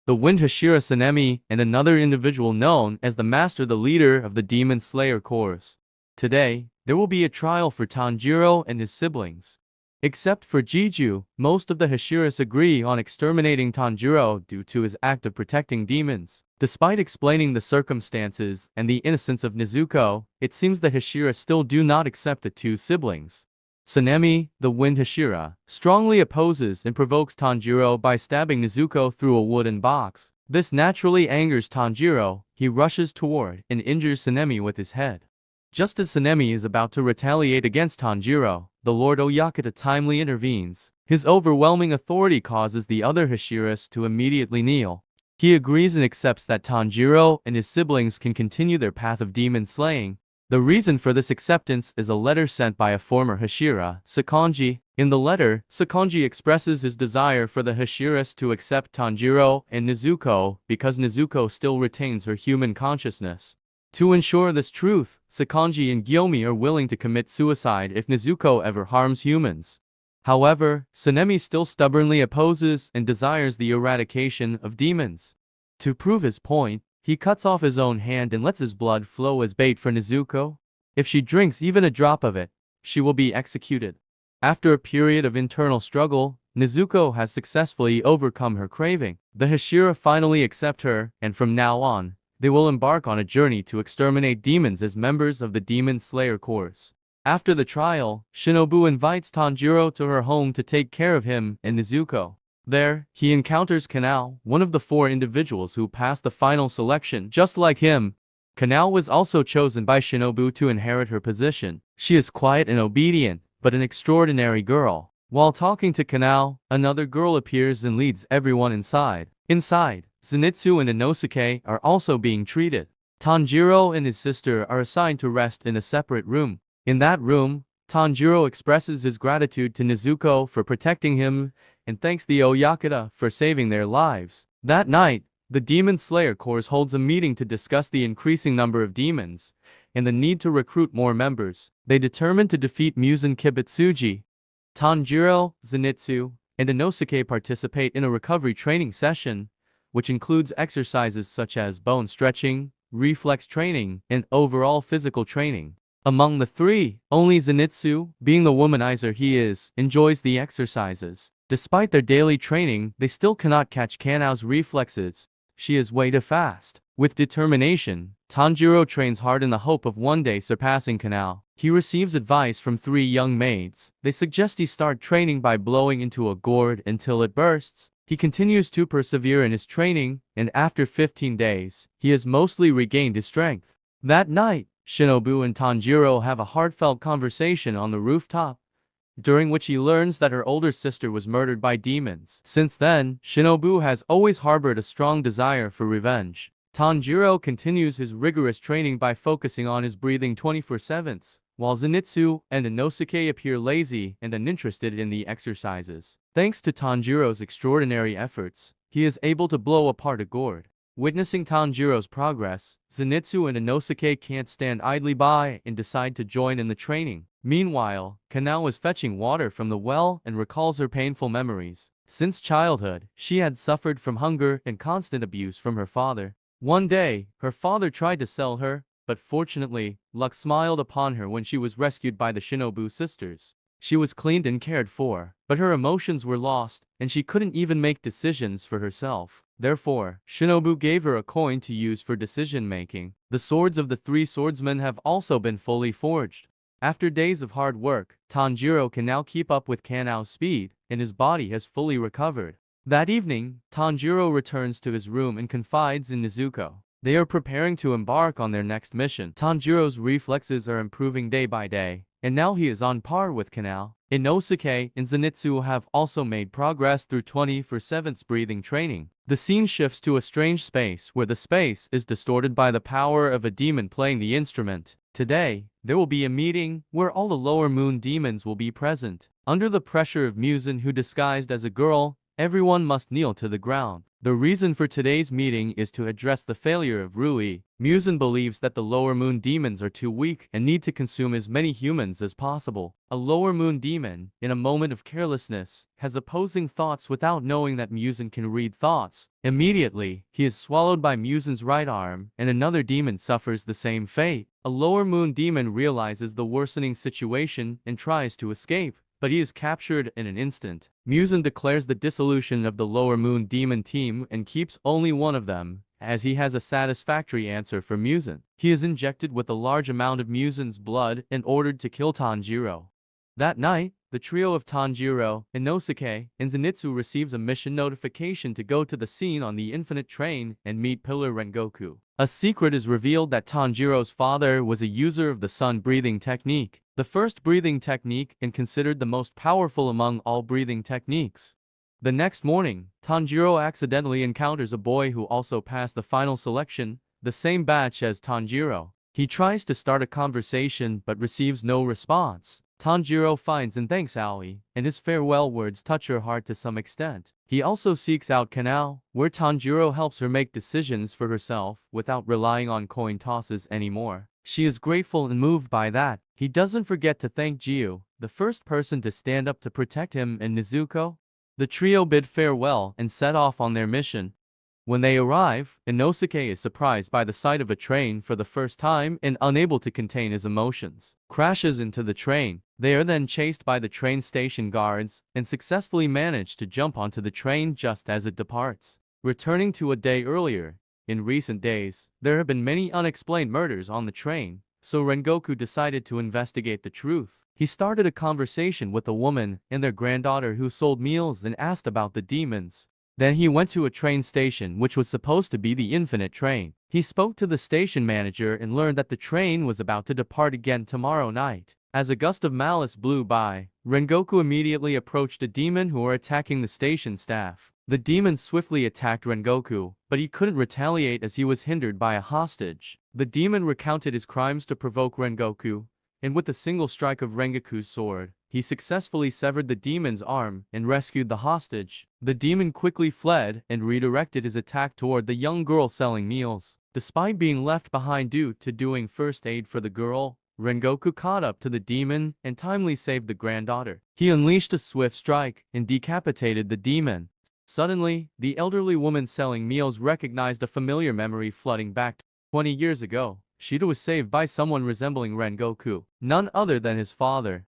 the Wind Hashira Sanemi, and another individual known as the Master, the leader of the Demon Slayer Corps. Today, there will be a trial for Tanjiro and his siblings. Except for Jiju, most of the Hashiras agree on exterminating Tanjiro due to his act of protecting demons. Despite explaining the circumstances and the innocence of Nezuko, it seems the Hashira still do not accept the two siblings. Sanemi, the wind Hashira, strongly opposes and provokes Tanjiro by stabbing Nezuko through a wooden box. This naturally angers Tanjiro. He rushes toward and injures Sanemi with his head. Just as Sanemi is about to retaliate against Tanjiro, the Lord Oyakata timely intervenes. His overwhelming authority causes the other Hashiras to immediately kneel. He agrees and accepts that Tanjiro and his siblings can continue their path of demon slaying. The reason for this acceptance is a letter sent by a former Hashira, Sakonji. In the letter, Sakonji expresses his desire for the Hashiras to accept Tanjiro and Nezuko because Nezuko still retains her human consciousness. To ensure this truth, Sakonji and Gyomi are willing to commit suicide if Nezuko ever harms humans. However, Sanemi still stubbornly opposes and desires the eradication of demons. To prove his point, he cuts off his own hand and lets his blood flow as bait for Nezuko. If she drinks even a drop of it, she will be executed. After a period of internal struggle, Nezuko has successfully overcome her craving. The Hashira finally accept her, and from now on, they will embark on a journey to exterminate demons as members of the Demon Slayer Corps. After the trial, Shinobu invites Tanjiro to her home to take care of him and Nezuko. There, he encounters Kanao, one of the 4 individuals who passed the final selection. Just like him, Kanao was also chosen by Shinobu to inherit her position. She is quiet and obedient, but an extraordinary girl. While talking to Kanao, another girl appears and leads everyone inside. Inside, Zenitsu and Inosuke are also being treated. Tanjiro and his sister are assigned to rest in a separate room. In that room, Tanjiro expresses his gratitude to Nezuko for protecting him and thanks the Oyakata for saving their lives. That night, the Demon Slayer Corps holds a meeting to discuss the increasing number of demons and the need to recruit more members. They determine to defeat Muzan Kibutsuji. Tanjiro, Zenitsu, and Inosuke participate in a recovery training session, which includes exercises such as bone stretching, reflex training, and overall physical training. Among the 3, only Zenitsu, being the womanizer he is, enjoys the exercises. Despite their daily training, they still cannot catch Kanao's reflexes. She is way too fast. With determination, Tanjiro trains hard in the hope of one day surpassing Kanao. He receives advice from 3 young maids. They suggest he start training by blowing into a gourd until it bursts. He continues to persevere in his training, and after 15 days, he has mostly regained his strength. That night, Shinobu and Tanjiro have a heartfelt conversation on the rooftop, during which he learns that her older sister was murdered by demons. Since then, Shinobu has always harbored a strong desire for revenge. Tanjiro continues his rigorous training by focusing on his breathing 24/7, while Zenitsu and Inosuke appear lazy and uninterested in the exercises. Thanks to Tanjiro's extraordinary efforts, he is able to blow apart a gourd. Witnessing Tanjiro's progress, Zenitsu and Inosuke can't stand idly by and decide to join in the training. Meanwhile, Kanao is fetching water from the well and recalls her painful memories. Since childhood, she had suffered from hunger and constant abuse from her father. One day, her father tried to sell her, but fortunately, luck smiled upon her when she was rescued by the Shinobu sisters. She was cleaned and cared for, but her emotions were lost, and she couldn't even make decisions for herself. Therefore, Shinobu gave her a coin to use for decision-making. The swords of the 3 swordsmen have also been fully forged. After days of hard work, Tanjiro can now keep up with Kanao's speed, and his body has fully recovered. That evening, Tanjiro returns to his room and confides in Nezuko. They are preparing to embark on their next mission. Tanjiro's reflexes are improving day by day, and now he is on par with Kanao. Inosuke and Zenitsu have also made progress through 24/7 breathing training. The scene shifts to a strange space where the space is distorted by the power of a demon playing the instrument. Today, there will be a meeting where all the lower moon demons will be present. Under the pressure of Muzan, who disguised as a girl, everyone must kneel to the ground. The reason for today's meeting is to address the failure of Rui. Muzan believes that the lower moon demons are too weak and need to consume as many humans as possible. A lower moon demon, in a moment of carelessness, has opposing thoughts without knowing that Muzan can read thoughts. Immediately, he is swallowed by Muzan's right arm, and another demon suffers the same fate. A lower moon demon realizes the worsening situation and tries to escape, but he is captured in an instant. Muzan declares the dissolution of the lower moon demon team and keeps only one of them, as he has a satisfactory answer for Muzan. He is injected with a large amount of Muzan's blood and ordered to kill Tanjiro. That night, the trio of Tanjiro, Inosuke, and Zenitsu receives a mission notification to go to the scene on the Infinite Train and meet Pillar Rengoku. A secret is revealed that Tanjiro's father was a user of the sun breathing technique, the first breathing technique and considered the most powerful among all breathing techniques. The next morning, Tanjiro accidentally encounters a boy who also passed the final selection, the same batch as Tanjiro. He tries to start a conversation but receives no response. Tanjiro finds and thanks Aoi, and his farewell words touch her heart to some extent. He also seeks out Kanao, where Tanjiro helps her make decisions for herself without relying on coin tosses anymore. She is grateful and moved by that. He doesn't forget to thank Jiu, the first person to stand up to protect him and Nezuko. The trio bid farewell and set off on their mission. When they arrive, Inosuke is surprised by the sight of a train for the first time and unable to contain his emotions. Crashes into the train. They are then chased by the train station guards and successfully manage to jump onto the train just as it departs. Returning to a day earlier, in recent days, there have been many unexplained murders on the train, so Rengoku decided to investigate the truth. He started a conversation with a woman and their granddaughter who sold meals and asked about the demons. Then he went to a train station which was supposed to be the Infinite Train. He spoke to the station manager and learned that the train was about to depart again tomorrow night. As a gust of malice blew by, Rengoku immediately approached a demon who were attacking the station staff. The demon swiftly attacked Rengoku, but he couldn't retaliate as he was hindered by a hostage. The demon recounted his crimes to provoke Rengoku, and with a single strike of Rengoku's sword, he successfully severed the demon's arm and rescued the hostage. The demon quickly fled and redirected his attack toward the young girl selling meals. Despite being left behind due to doing first aid for the girl, Rengoku caught up to the demon and timely saved the granddaughter. He unleashed a swift strike and decapitated the demon. Suddenly, the elderly woman selling meals recognized a familiar memory flooding back 20 years ago. Shida was saved by someone resembling Rengoku, none other than his father.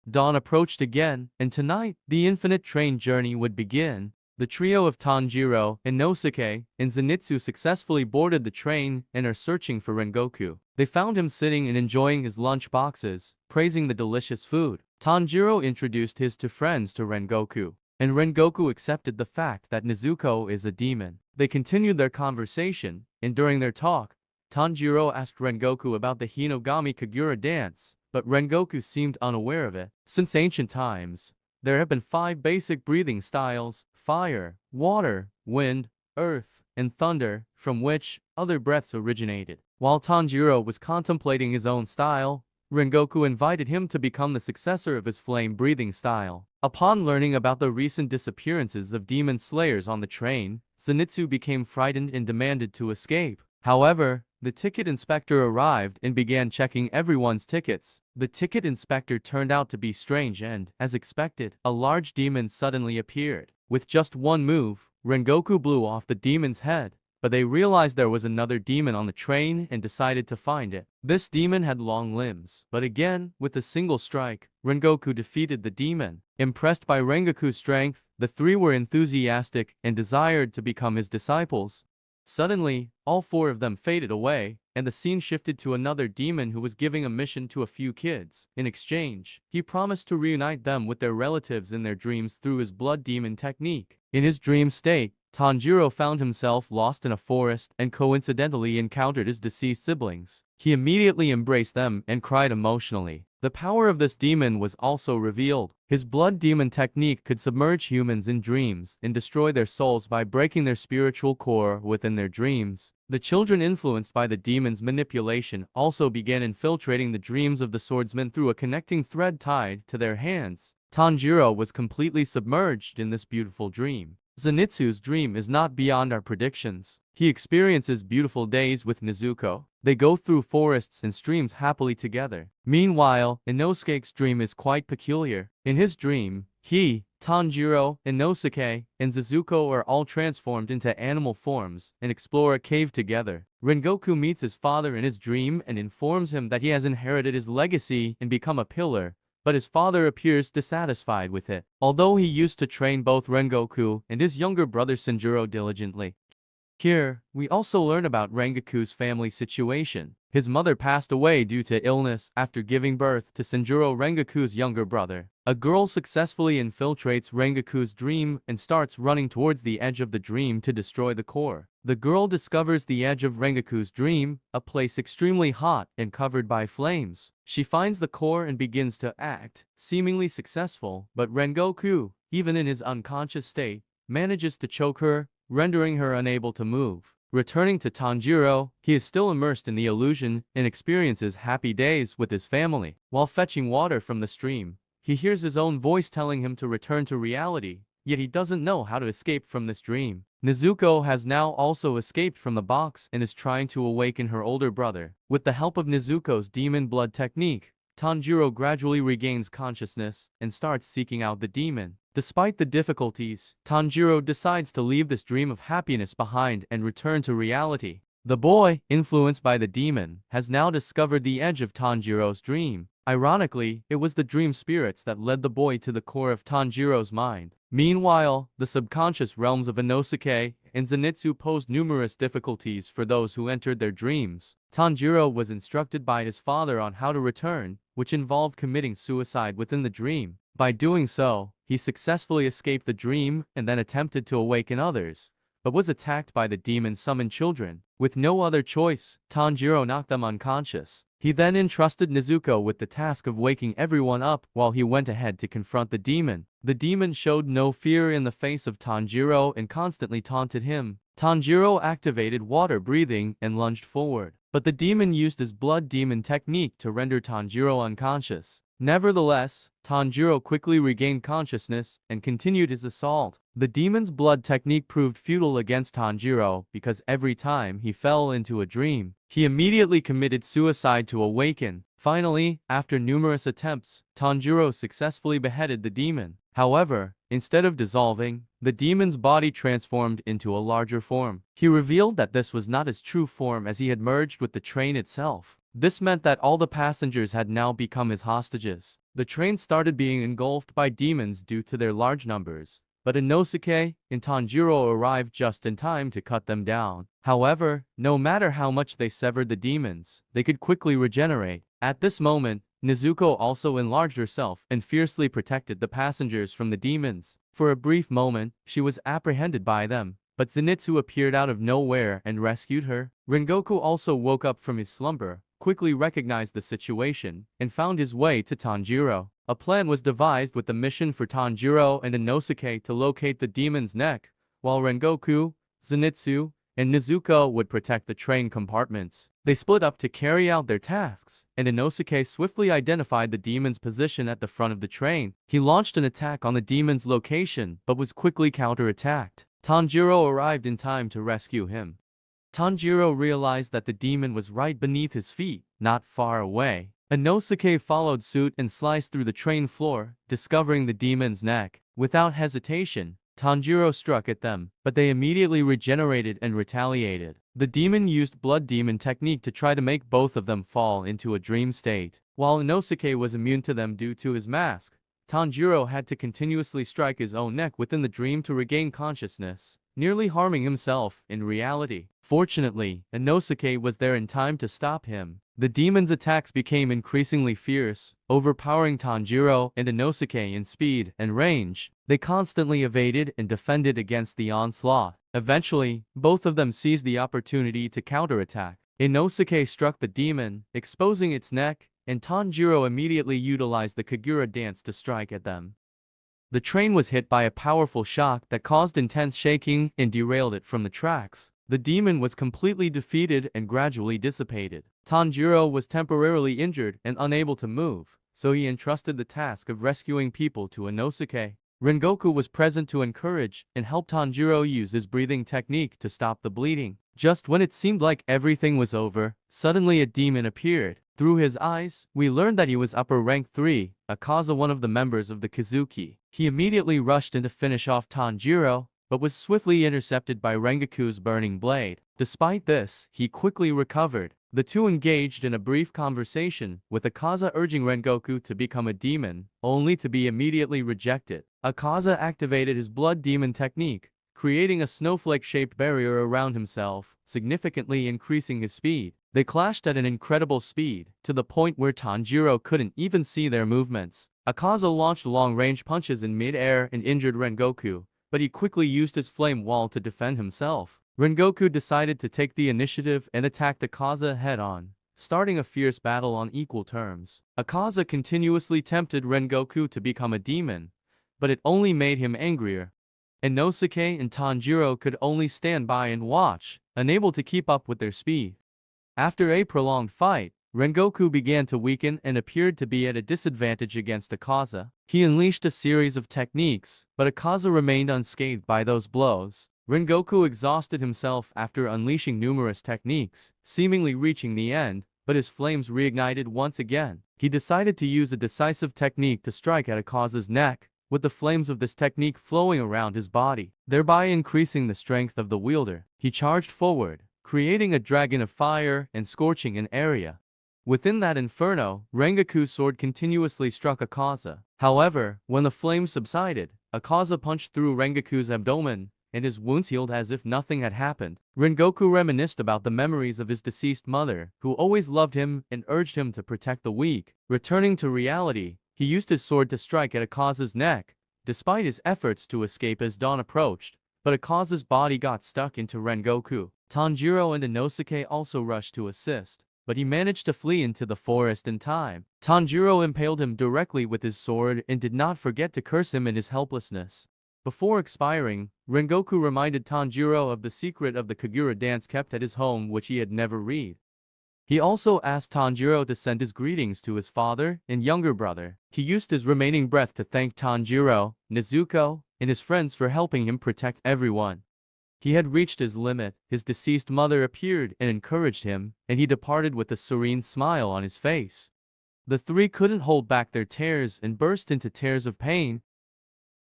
Dawn approached again, and tonight, the Infinite Train journey would begin. The trio of Tanjiro, Inosuke, and Zenitsu successfully boarded the train and are searching for Rengoku. They found him sitting and enjoying his lunch boxes, praising the delicious food. Tanjiro introduced his two friends to Rengoku, and Rengoku accepted the fact that Nezuko is a demon. They continued their conversation, and during their talk, Tanjiro asked Rengoku about the Hinogami Kagura dance, but Rengoku seemed unaware of it. Since ancient times, there have been 5 basic breathing styles: fire, water, wind, earth, and thunder, from which other breaths originated. While Tanjiro was contemplating his own style, Rengoku invited him to become the successor of his flame breathing style. Upon learning about the recent disappearances of demon slayers on the train, Zenitsu became frightened and demanded to escape. However, the ticket inspector arrived and began checking everyone's tickets. The ticket inspector turned out to be strange and, as expected, a large demon suddenly appeared. With just one move, Rengoku blew off the demon's head, but they realized there was another demon on the train and decided to find it. This demon had long limbs, but again, with a single strike, Rengoku defeated the demon. Impressed by Rengoku's strength, the 3 were enthusiastic and desired to become his disciples. Suddenly, all 4 of them faded away, and the scene shifted to another demon who was giving a mission to a few kids. In exchange, he promised to reunite them with their relatives in their dreams through his blood demon technique. In his dream state, Tanjiro found himself lost in a forest and coincidentally encountered his deceased siblings. He immediately embraced them and cried emotionally. The power of this demon was also revealed. His blood demon technique could submerge humans in dreams and destroy their souls by breaking their spiritual core within their dreams. The children, influenced by the demon's manipulation, also began infiltrating the dreams of the swordsmen through a connecting thread tied to their hands. Tanjiro was completely submerged in this beautiful dream. Zenitsu's dream is not beyond our predictions. He experiences beautiful days with Nezuko. They go through forests and streams happily together. Meanwhile, Inosuke's dream is quite peculiar. In his dream, he, Tanjiro, Inosuke, and Nezuko are all transformed into animal forms and explore a cave together. Rengoku meets his father in his dream and informs him that he has inherited his legacy and become a pillar, but his father appears dissatisfied with it. Although he used to train both Rengoku and his younger brother Sanjuro diligently. Here, we also learn about Rengoku's family situation. His mother passed away due to illness after giving birth to Sanjuro Rengoku's younger brother. A girl successfully infiltrates Rengoku's dream and starts running towards the edge of the dream to destroy the core. The girl discovers the edge of Rengoku's dream, a place extremely hot and covered by flames. She finds the core and begins to act, seemingly successful, but Rengoku, even in his unconscious state, manages to choke her, rendering her unable to move. Returning to Tanjiro, he is still immersed in the illusion and experiences happy days with his family. While fetching water from the stream, he hears his own voice telling him to return to reality, yet he doesn't know how to escape from this dream. Nezuko has now also escaped from the box and is trying to awaken her older brother. With the help of Nezuko's demon blood technique, Tanjiro gradually regains consciousness and starts seeking out the demon. Despite the difficulties, Tanjiro decides to leave this dream of happiness behind and return to reality. The boy, influenced by the demon, has now discovered the edge of Tanjiro's dream. Ironically, it was the dream spirits that led the boy to the core of Tanjiro's mind. Meanwhile, the subconscious realms of Inosuke and Zenitsu posed numerous difficulties for those who entered their dreams. Tanjiro was instructed by his father on how to return, which involved committing suicide within the dream. By doing so, he successfully escaped the dream and then attempted to awaken others, but was attacked by the demon-summoned children. With no other choice, Tanjiro knocked them unconscious. He then entrusted Nezuko with the task of waking everyone up while he went ahead to confront the demon. The demon showed no fear in the face of Tanjiro and constantly taunted him. Tanjiro activated water breathing and lunged forward, but the demon used his blood demon technique to render Tanjiro unconscious. Nevertheless, Tanjiro quickly regained consciousness and continued his assault. The demon's blood technique proved futile against Tanjiro because every time he fell into a dream, he immediately committed suicide to awaken. Finally, after numerous attempts, Tanjiro successfully beheaded the demon. However, instead of dissolving, the demon's body transformed into a larger form. He revealed that this was not his true form as he had merged with the train itself. This meant that all the passengers had now become his hostages. The train started being engulfed by demons due to their large numbers, but Inosuke and Tanjiro arrived just in time to cut them down. However, no matter how much they severed the demons, they could quickly regenerate. At this moment, Nezuko also enlarged herself and fiercely protected the passengers from the demons. For a brief moment, she was apprehended by them, but Zenitsu appeared out of nowhere and rescued her. Rengoku also woke up from his slumber, quickly recognized the situation, and found his way to Tanjiro. A plan was devised with the mission for Tanjiro and Inosuke to locate the demon's neck, while Rengoku, Zenitsu, and Nezuko would protect the train compartments. They split up to carry out their tasks, and Inosuke swiftly identified the demon's position at the front of the train. He launched an attack on the demon's location, but was quickly counterattacked. Tanjiro arrived in time to rescue him. Tanjiro realized that the demon was right beneath his feet, not far away. Inosuke followed suit and sliced through the train floor, discovering the demon's neck. Without hesitation, Tanjiro struck at them, but they immediately regenerated and retaliated. The demon used blood demon technique to try to make both of them fall into a dream state. While Inosuke was immune to them due to his mask, Tanjiro had to continuously strike his own neck within the dream to regain consciousness, nearly harming himself in reality. Fortunately, Inosuke was there in time to stop him. The demon's attacks became increasingly fierce, overpowering Tanjiro and Inosuke in speed and range. They constantly evaded and defended against the onslaught. Eventually, both of them seized the opportunity to counterattack. Inosuke struck the demon, exposing its neck, and Tanjiro immediately utilized the Kagura dance to strike at them. The train was hit by a powerful shock that caused intense shaking and derailed it from the tracks. The demon was completely defeated and gradually dissipated. Tanjiro was temporarily injured and unable to move, so he entrusted the task of rescuing people to Inosuke. Rengoku was present to encourage and help Tanjiro use his breathing technique to stop the bleeding. Just when it seemed like everything was over, suddenly a demon appeared. Through his eyes, we learned that he was upper rank 3, Akaza, one of the members of the Kazuki. He immediately rushed in to finish off Tanjiro, but was swiftly intercepted by Rengoku's burning blade. Despite this, he quickly recovered. The two engaged in a brief conversation, with Akaza urging Rengoku to become a demon, only to be immediately rejected. Akaza activated his blood demon technique, creating a snowflake-shaped barrier around himself, significantly increasing his speed. They clashed at an incredible speed, to the point where Tanjiro couldn't even see their movements. Akaza launched long-range punches in mid-air and injured Rengoku, but he quickly used his flame wall to defend himself. Rengoku decided to take the initiative and attacked Akaza head-on, starting a fierce battle on equal terms. Akaza continuously tempted Rengoku to become a demon, but it only made him angrier. Inosuke and Tanjiro could only stand by and watch, unable to keep up with their speed. After a prolonged fight, Rengoku began to weaken and appeared to be at a disadvantage against Akaza. He unleashed a series of techniques, but Akaza remained unscathed by those blows. Rengoku exhausted himself after unleashing numerous techniques, seemingly reaching the end, but his flames reignited once again. He decided to use a decisive technique to strike at Akaza's neck, with the flames of this technique flowing around his body, thereby increasing the strength of the wielder. He charged forward, creating a dragon of fire and scorching an area. Within that inferno, Rengoku's sword continuously struck Akaza. However, when the flames subsided, Akaza punched through Rengoku's abdomen, and his wounds healed as if nothing had happened. Rengoku reminisced about the memories of his deceased mother, who always loved him and urged him to protect the weak. Returning to reality, he used his sword to strike at Akaza's neck, despite his efforts to escape as dawn approached, but Akaza's body got stuck into Rengoku. Tanjiro and Inosuke also rushed to assist, but he managed to flee into the forest in time. Tanjiro impaled him directly with his sword and did not forget to curse him in his helplessness. Before expiring, Rengoku reminded Tanjiro of the secret of the Kagura dance kept at his home which he had never read. He also asked Tanjiro to send his greetings to his father and younger brother. He used his remaining breath to thank Tanjiro, Nezuko, and his friends for helping him protect everyone. He had reached his limit. His deceased mother appeared and encouraged him, and he departed with a serene smile on his face. The three couldn't hold back their tears and burst into tears of pain.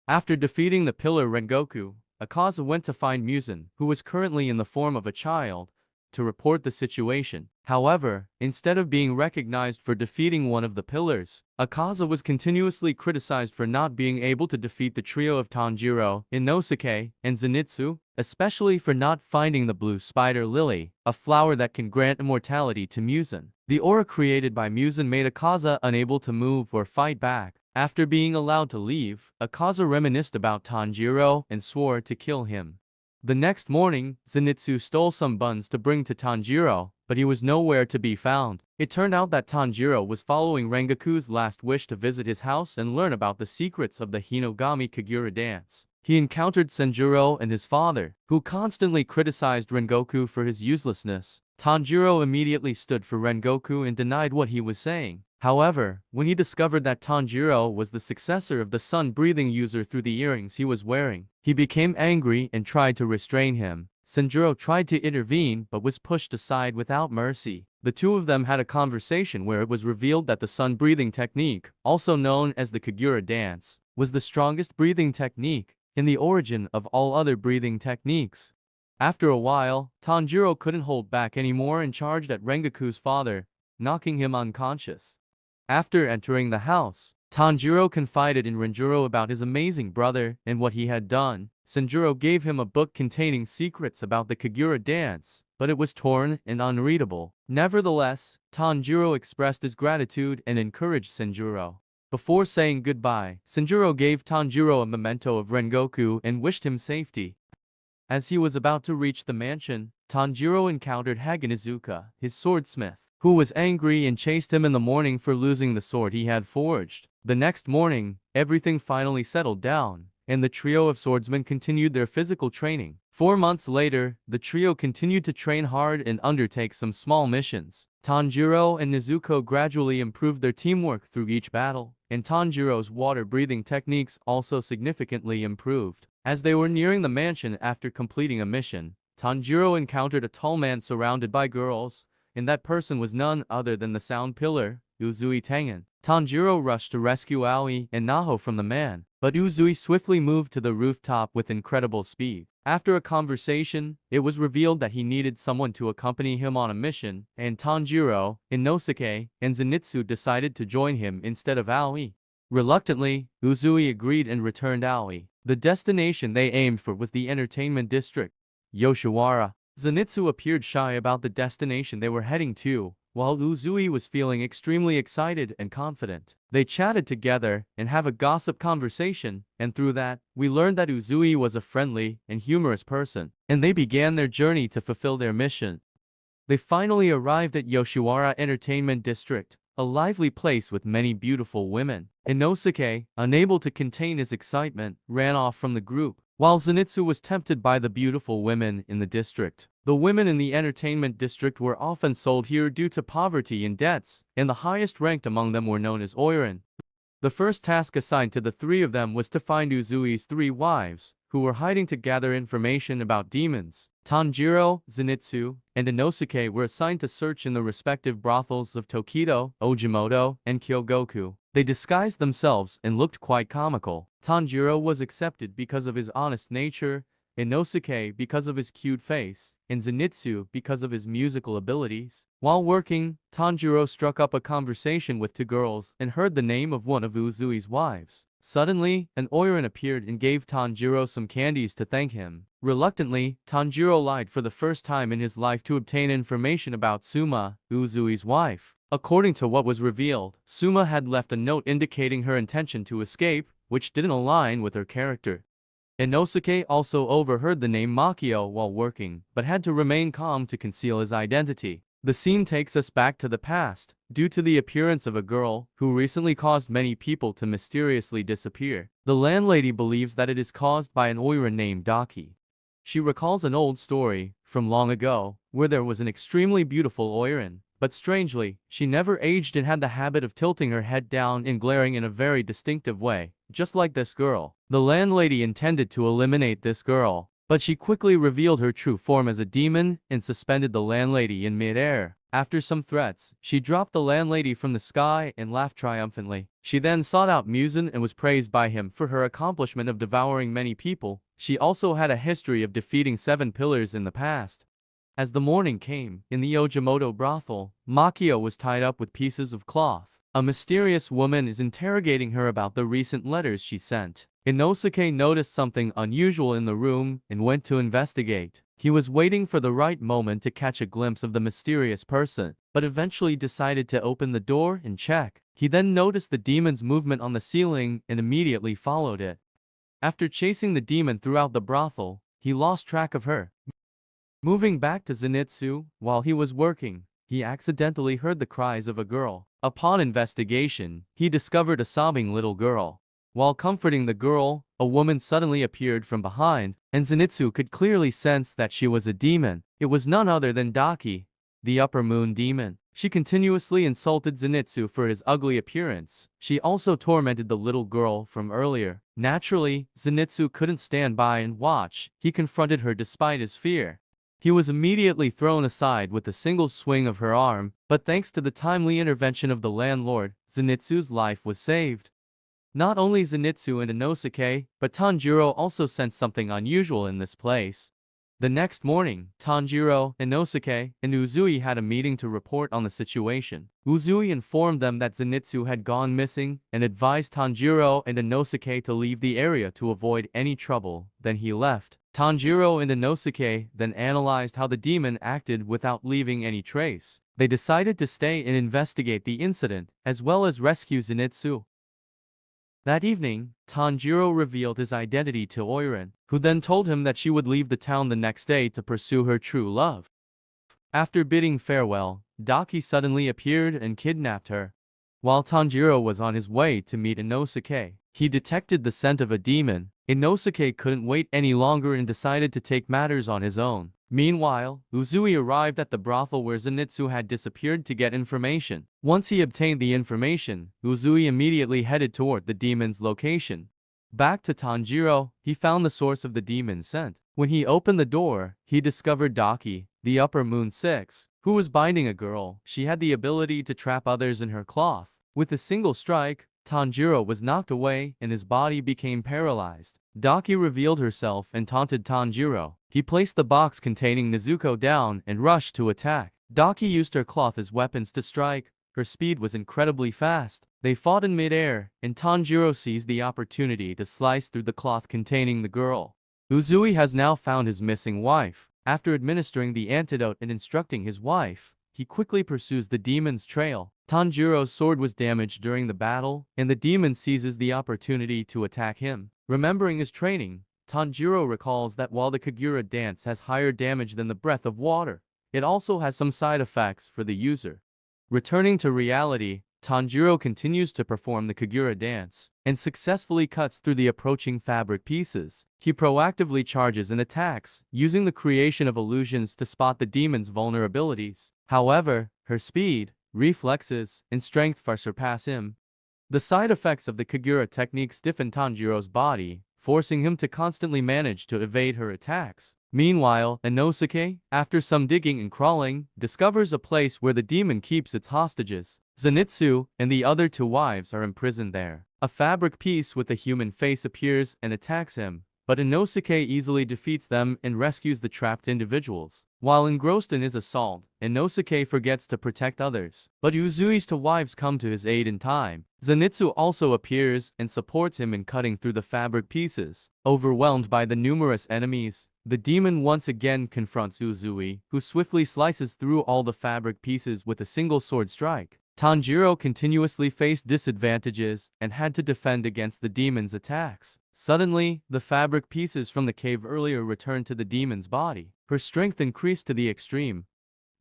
After defeating the pillar Rengoku, Akaza went to find Muzan, who was currently in the form of a child, to report the situation. However, instead of being recognized for defeating one of the pillars, Akaza was continuously criticized for not being able to defeat the trio of Tanjiro, Inosuke, and Zenitsu, especially for not finding the blue spider lily, a flower that can grant immortality to Muzan. The aura created by Muzan made Akaza unable to move or fight back. After being allowed to leave, Akaza reminisced about Tanjiro and swore to kill him. The next morning, Zenitsu stole some buns to bring to Tanjiro, but he was nowhere to be found. It turned out that Tanjiro was following Rengoku's last wish to visit his house and learn about the secrets of the Hinogami Kagura dance. He encountered Senjuro and his father, who constantly criticized Rengoku for his uselessness. Tanjiro immediately stood for Rengoku and denied what he was saying. However, when he discovered that Tanjiro was the successor of the sun-breathing user through the earrings he was wearing, he became angry and tried to restrain him. Senjuro tried to intervene but was pushed aside without mercy. The two of them had a conversation where it was revealed that the sun-breathing technique, also known as the Kagura dance, was the strongest breathing technique in the origin of all other breathing techniques. After a while, Tanjiro couldn't hold back anymore and charged at Rengoku's father, knocking him unconscious. After entering the house, Tanjiro confided in Renjuro about his amazing brother and what he had done. Senjuro gave him a book containing secrets about the Kagura dance, but it was torn and unreadable. Nevertheless, Tanjiro expressed his gratitude and encouraged Senjuro. Before saying goodbye, Senjuro gave Tanjiro a memento of Rengoku and wished him safety. As he was about to reach the mansion, Tanjiro encountered Hagenizuka, his swordsmith, who was angry and chased him in the morning for losing the sword he had forged. The next morning, everything finally settled down, and the trio of swordsmen continued their physical training. 4 months later, the trio continued to train hard and undertake some small missions. Tanjiro and Nezuko gradually improved their teamwork through each battle, and Tanjiro's water-breathing techniques also significantly improved. As they were nearing the mansion after completing a mission, Tanjiro encountered a tall man surrounded by girls, and that person was none other than the sound pillar, Uzui Tengen. Tanjiro rushed to rescue Aoi and Naho from the man, but Uzui swiftly moved to the rooftop with incredible speed. After a conversation, it was revealed that he needed someone to accompany him on a mission, and Tanjiro, Inosuke, and Zenitsu decided to join him instead of Aoi. Reluctantly, Uzui agreed and returned Aoi. The destination they aimed for was the entertainment district, Yoshiwara. Zenitsu appeared shy about the destination they were heading to, while Uzui was feeling extremely excited and confident. They chatted together and have a gossip conversation, and through that, we learned that Uzui was a friendly and humorous person, and they began their journey to fulfill their mission. They finally arrived at Yoshiwara Entertainment District, a lively place with many beautiful women. Inosuke, unable to contain his excitement, ran off from the group, while Zenitsu was tempted by the beautiful women in the district. The women in the entertainment district were often sold here due to poverty and debts, and the highest ranked among them were known as oiran. The first task assigned to the three of them was to find Uzui's three wives, who were hiding to gather information about demons. Tanjiro, Zenitsu, and Inosuke were assigned to search in the respective brothels of Tokido, Ojimoto, and Kyogoku. They disguised themselves and looked quite comical. Tanjiro was accepted because of his honest nature, Inosuke because of his cute face, and Zenitsu because of his musical abilities. While working, Tanjiro struck up a conversation with two girls and heard the name of one of Uzui's wives. Suddenly, an oiran appeared and gave Tanjiro some candies to thank him. Reluctantly, Tanjiro lied for the first time in his life to obtain information about Suma, Uzui's wife. According to what was revealed, Suma had left a note indicating her intention to escape, which didn't align with her character. Inosuke also overheard the name Makio while working, but had to remain calm to conceal his identity. The scene takes us back to the past, due to the appearance of a girl who recently caused many people to mysteriously disappear. The landlady believes that it is caused by an oiran named Daki. She recalls an old story, from long ago, where there was an extremely beautiful oiran, but strangely, she never aged and had the habit of tilting her head down and glaring in a very distinctive way, just like this girl. The landlady intended to eliminate this girl, but she quickly revealed her true form as a demon and suspended the landlady in mid-air. After some threats, she dropped the landlady from the sky and laughed triumphantly. She then sought out Muzan and was praised by him for her accomplishment of devouring many people. She also had a history of defeating 7 pillars in the past. As the morning came, in the Ojimoto brothel, Makio was tied up with pieces of cloth. A mysterious woman is interrogating her about the recent letters she sent. Inosuke noticed something unusual in the room and went to investigate. He was waiting for the right moment to catch a glimpse of the mysterious person, but eventually decided to open the door and check. He then noticed the demon's movement on the ceiling and immediately followed it. After chasing the demon throughout the brothel, he lost track of her. Moving back to Zenitsu, while he was working, he accidentally heard the cries of a girl. Upon investigation, he discovered a sobbing little girl. While comforting the girl, a woman suddenly appeared from behind, and Zenitsu could clearly sense that she was a demon. It was none other than Daki, the upper moon demon. She continuously insulted Zenitsu for his ugly appearance. She also tormented the little girl from earlier. Naturally, Zenitsu couldn't stand by and watch. He confronted her despite his fear. He was immediately thrown aside with a single swing of her arm, but thanks to the timely intervention of the landlord, Zenitsu's life was saved. Not only Zenitsu and Inosuke, but Tanjiro also sensed something unusual in this place. The next morning, Tanjiro, Inosuke, and Uzui had a meeting to report on the situation. Uzui informed them that Zenitsu had gone missing and advised Tanjiro and Inosuke to leave the area to avoid any trouble. Then he left. Tanjiro and Inosuke then analyzed how the demon acted without leaving any trace. They decided to stay and investigate the incident, as well as rescue Zenitsu. That evening, Tanjiro revealed his identity to Oiran, who then told him that she would leave the town the next day to pursue her true love. After bidding farewell, Daki suddenly appeared and kidnapped her. While Tanjiro was on his way to meet Inosuke, he detected the scent of a demon. Inosuke couldn't wait any longer and decided to take matters on his own. Meanwhile, Uzui arrived at the brothel where Zenitsu had disappeared to get information. Once he obtained the information, Uzui immediately headed toward the demon's location. Back to Tanjiro, he found the source of the demon's scent. When he opened the door, he discovered Daki, the upper moon 6, who was binding a girl. She had the ability to trap others in her cloth. With a single strike, Tanjiro was knocked away and his body became paralyzed. Daki revealed herself and taunted Tanjiro. He placed the box containing Nezuko down and rushed to attack. Daki used her cloth as weapons to strike. Her speed was incredibly fast. They fought in mid-air, and Tanjiro seized the opportunity to slice through the cloth containing the girl. Uzui has now found his missing wife. After administering the antidote and instructing his wife, he quickly pursues the demon's trail. Tanjiro's sword was damaged during the battle, and the demon seizes the opportunity to attack him. Remembering his training, Tanjiro recalls that while the Kagura dance has higher damage than the breath of water, it also has some side effects for the user. Returning to reality, Tanjiro continues to perform the Kagura dance, and successfully cuts through the approaching fabric pieces. He proactively charges and attacks, using the creation of illusions to spot the demon's vulnerabilities. However, her speed, reflexes, and strength far surpass him. The side effects of the Kagura technique stiffen Tanjiro's body, forcing him to constantly manage to evade her attacks. Meanwhile, Inosuke, after some digging and crawling, discovers a place where the demon keeps its hostages. Zenitsu and the other two wives are imprisoned there. A fabric piece with a human face appears and attacks him, but Inosuke easily defeats them and rescues the trapped individuals. While engrossed in his assault, Inosuke forgets to protect others, but Uzui's two wives come to his aid in time. Zenitsu also appears and supports him in cutting through the fabric pieces. Overwhelmed by the numerous enemies, the demon once again confronts Uzui, who swiftly slices through all the fabric pieces with a single sword strike. Tanjiro continuously faced disadvantages and had to defend against the demon's attacks. Suddenly, the fabric pieces from the cave earlier returned to the demon's body. Her strength increased to the extreme.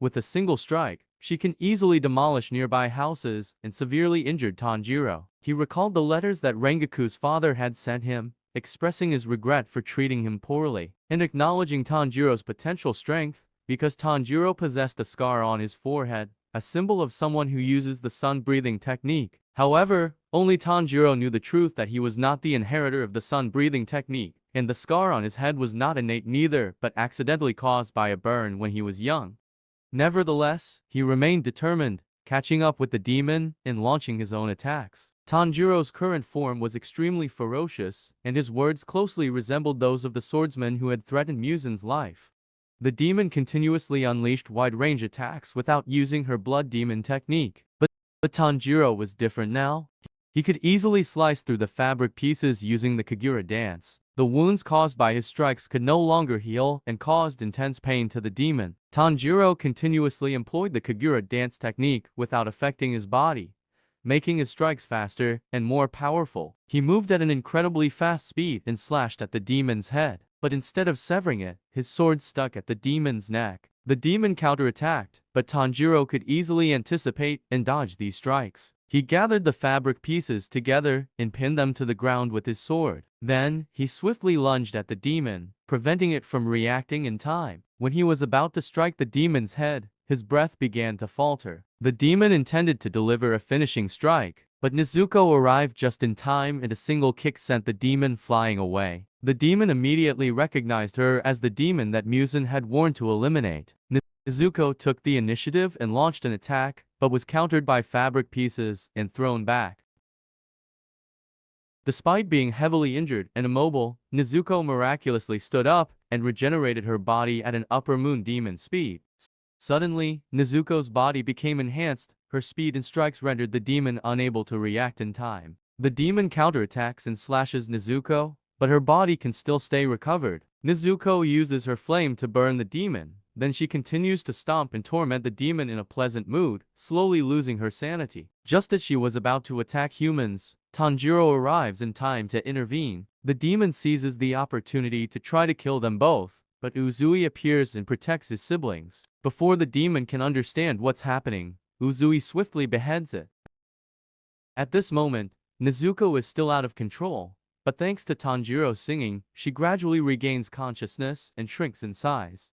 With a single strike, she can easily demolish nearby houses and severely injured Tanjiro. He recalled the letters that Rengoku's father had sent him, expressing his regret for treating him poorly, and acknowledging Tanjiro's potential strength, because Tanjiro possessed a scar on his forehead, a symbol of someone who uses the sun-breathing technique. However, only Tanjiro knew the truth that he was not the inheritor of the sun-breathing technique, and the scar on his head was not innate neither, but accidentally caused by a burn when he was young. Nevertheless, he remained determined, catching up with the demon and launching his own attacks. Tanjiro's current form was extremely ferocious, and his words closely resembled those of the swordsman who had threatened Musen's life. The demon continuously unleashed wide-range attacks without using her blood demon technique. But Tanjiro was different now. He could easily slice through the fabric pieces using the Kagura dance. The wounds caused by his strikes could no longer heal and caused intense pain to the demon. Tanjiro continuously employed the Kagura dance technique without affecting his body, making his strikes faster and more powerful. He moved at an incredibly fast speed and slashed at the demon's head. But instead of severing it, his sword stuck at the demon's neck. The demon counterattacked, but Tanjiro could easily anticipate and dodge these strikes. He gathered the fabric pieces together and pinned them to the ground with his sword. Then, he swiftly lunged at the demon, preventing it from reacting in time. When he was about to strike the demon's head, his breath began to falter. The demon intended to deliver a finishing strike, but Nezuko arrived just in time and a single kick sent the demon flying away. The demon immediately recognized her as the demon that Musen had warned to eliminate. Nezuko took the initiative and launched an attack, but was countered by fabric pieces and thrown back. Despite being heavily injured and immobile, Nezuko miraculously stood up and regenerated her body at an upper moon demon speed. Suddenly, Nezuko's body became enhanced, her speed and strikes rendered the demon unable to react in time. The demon counterattacks and slashes Nezuko, but her body can still stay recovered. Nezuko uses her flame to burn the demon, then she continues to stomp and torment the demon in a pleasant mood, slowly losing her sanity. Just as she was about to attack humans, Tanjiro arrives in time to intervene. The demon seizes the opportunity to try to kill them both, but Uzui appears and protects his siblings. Before the demon can understand what's happening, Uzui swiftly beheads it. At this moment, Nezuko is still out of control, but thanks to Tanjiro's singing, she gradually regains consciousness and shrinks in size.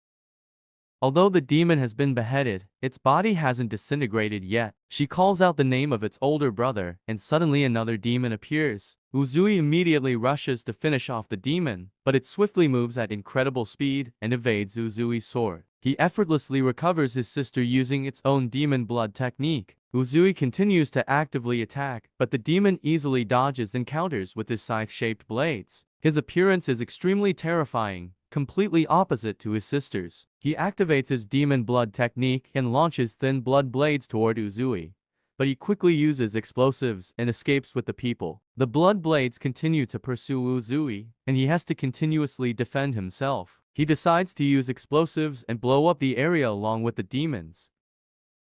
Although the demon has been beheaded, its body hasn't disintegrated yet. She calls out the name of its older brother, and suddenly another demon appears. Uzui immediately rushes to finish off the demon, but it swiftly moves at incredible speed and evades Uzui's sword. He effortlessly recovers his sister using its own demon blood technique. Uzui continues to actively attack, but the demon easily dodges and counters with his scythe-shaped blades. His appearance is extremely terrifying, completely opposite to his sister's. He activates his demon blood technique and launches thin blood blades toward Uzui, but he quickly uses explosives and escapes with the people. The blood blades continue to pursue Uzui, and he has to continuously defend himself. He decides to use explosives and blow up the area along with the demons.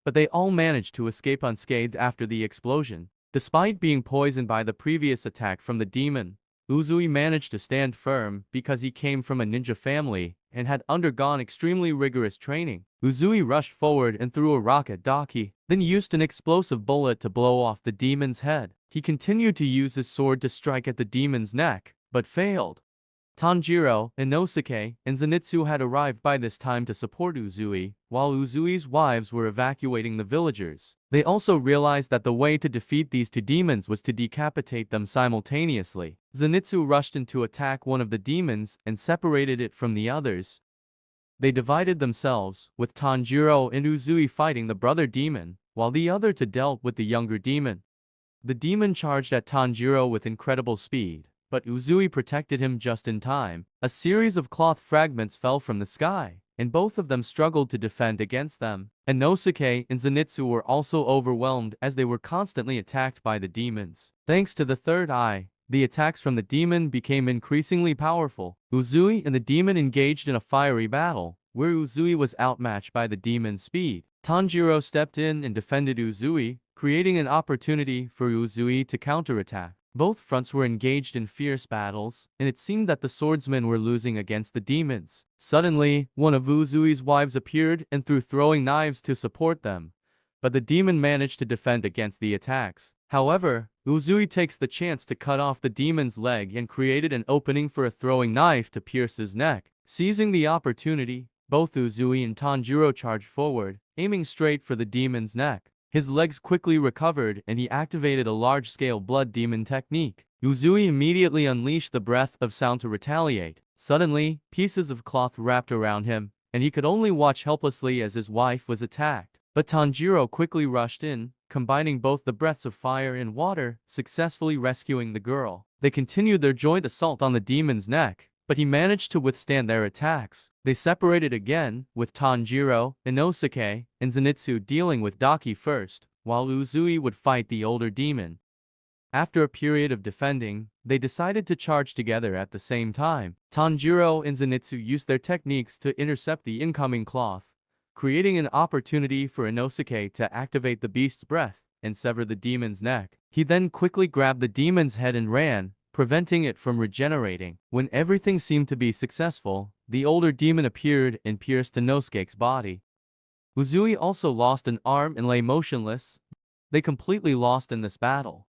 But they all manage to escape unscathed after the explosion. Despite being poisoned by the previous attack from the demon, Uzui managed to stand firm because he came from a ninja family and had undergone extremely rigorous training. Uzui rushed forward and threw a rock at Daki, then used an explosive bullet to blow off the demon's head. He continued to use his sword to strike at the demon's neck, but failed. Tanjiro, Inosuke, and Zenitsu had arrived by this time to support Uzui, while Uzui's wives were evacuating the villagers. They also realized that the way to defeat these two demons was to decapitate them simultaneously. Zenitsu rushed in to attack one of the demons and separated it from the others. They divided themselves, with Tanjiro and Uzui fighting the brother demon, while the other two dealt with the younger demon. The demon charged at Tanjiro with incredible speed, but Uzui protected him just in time. A series of cloth fragments fell from the sky, and both of them struggled to defend against them. Inosuke and Zenitsu were also overwhelmed as they were constantly attacked by the demons. Thanks to the third eye, the attacks from the demon became increasingly powerful. Uzui and the demon engaged in a fiery battle, where Uzui was outmatched by the demon's speed. Tanjiro stepped in and defended Uzui, creating an opportunity for Uzui to counterattack. Both fronts were engaged in fierce battles, and it seemed that the swordsmen were losing against the demons. Suddenly, one of Uzui's wives appeared and threw throwing knives to support them, but the demon managed to defend against the attacks. However, Uzui takes the chance to cut off the demon's leg and created an opening for a throwing knife to pierce his neck. Seizing the opportunity, both Uzui and Tanjiro charged forward, aiming straight for the demon's neck. His legs quickly recovered and he activated a large-scale blood demon technique. Uzui immediately unleashed the breath of sound to retaliate. Suddenly, pieces of cloth wrapped around him, and he could only watch helplessly as his wife was attacked. But Tanjiro quickly rushed in, combining both the breaths of fire and water, successfully rescuing the girl. They continued their joint assault on the demon's neck, but he managed to withstand their attacks. They separated again, with Tanjiro, Inosuke, and Zenitsu dealing with Daki first, while Uzui would fight the older demon. After a period of defending, they decided to charge together at the same time. Tanjiro and Zenitsu used their techniques to intercept the incoming cloth, creating an opportunity for Inosuke to activate the beast's breath and sever the demon's neck. He then quickly grabbed the demon's head and ran, preventing it from regenerating. When everything seemed to be successful, the older demon appeared and pierced Inosuke's body. Uzui also lost an arm and lay motionless. They completely lost in this battle.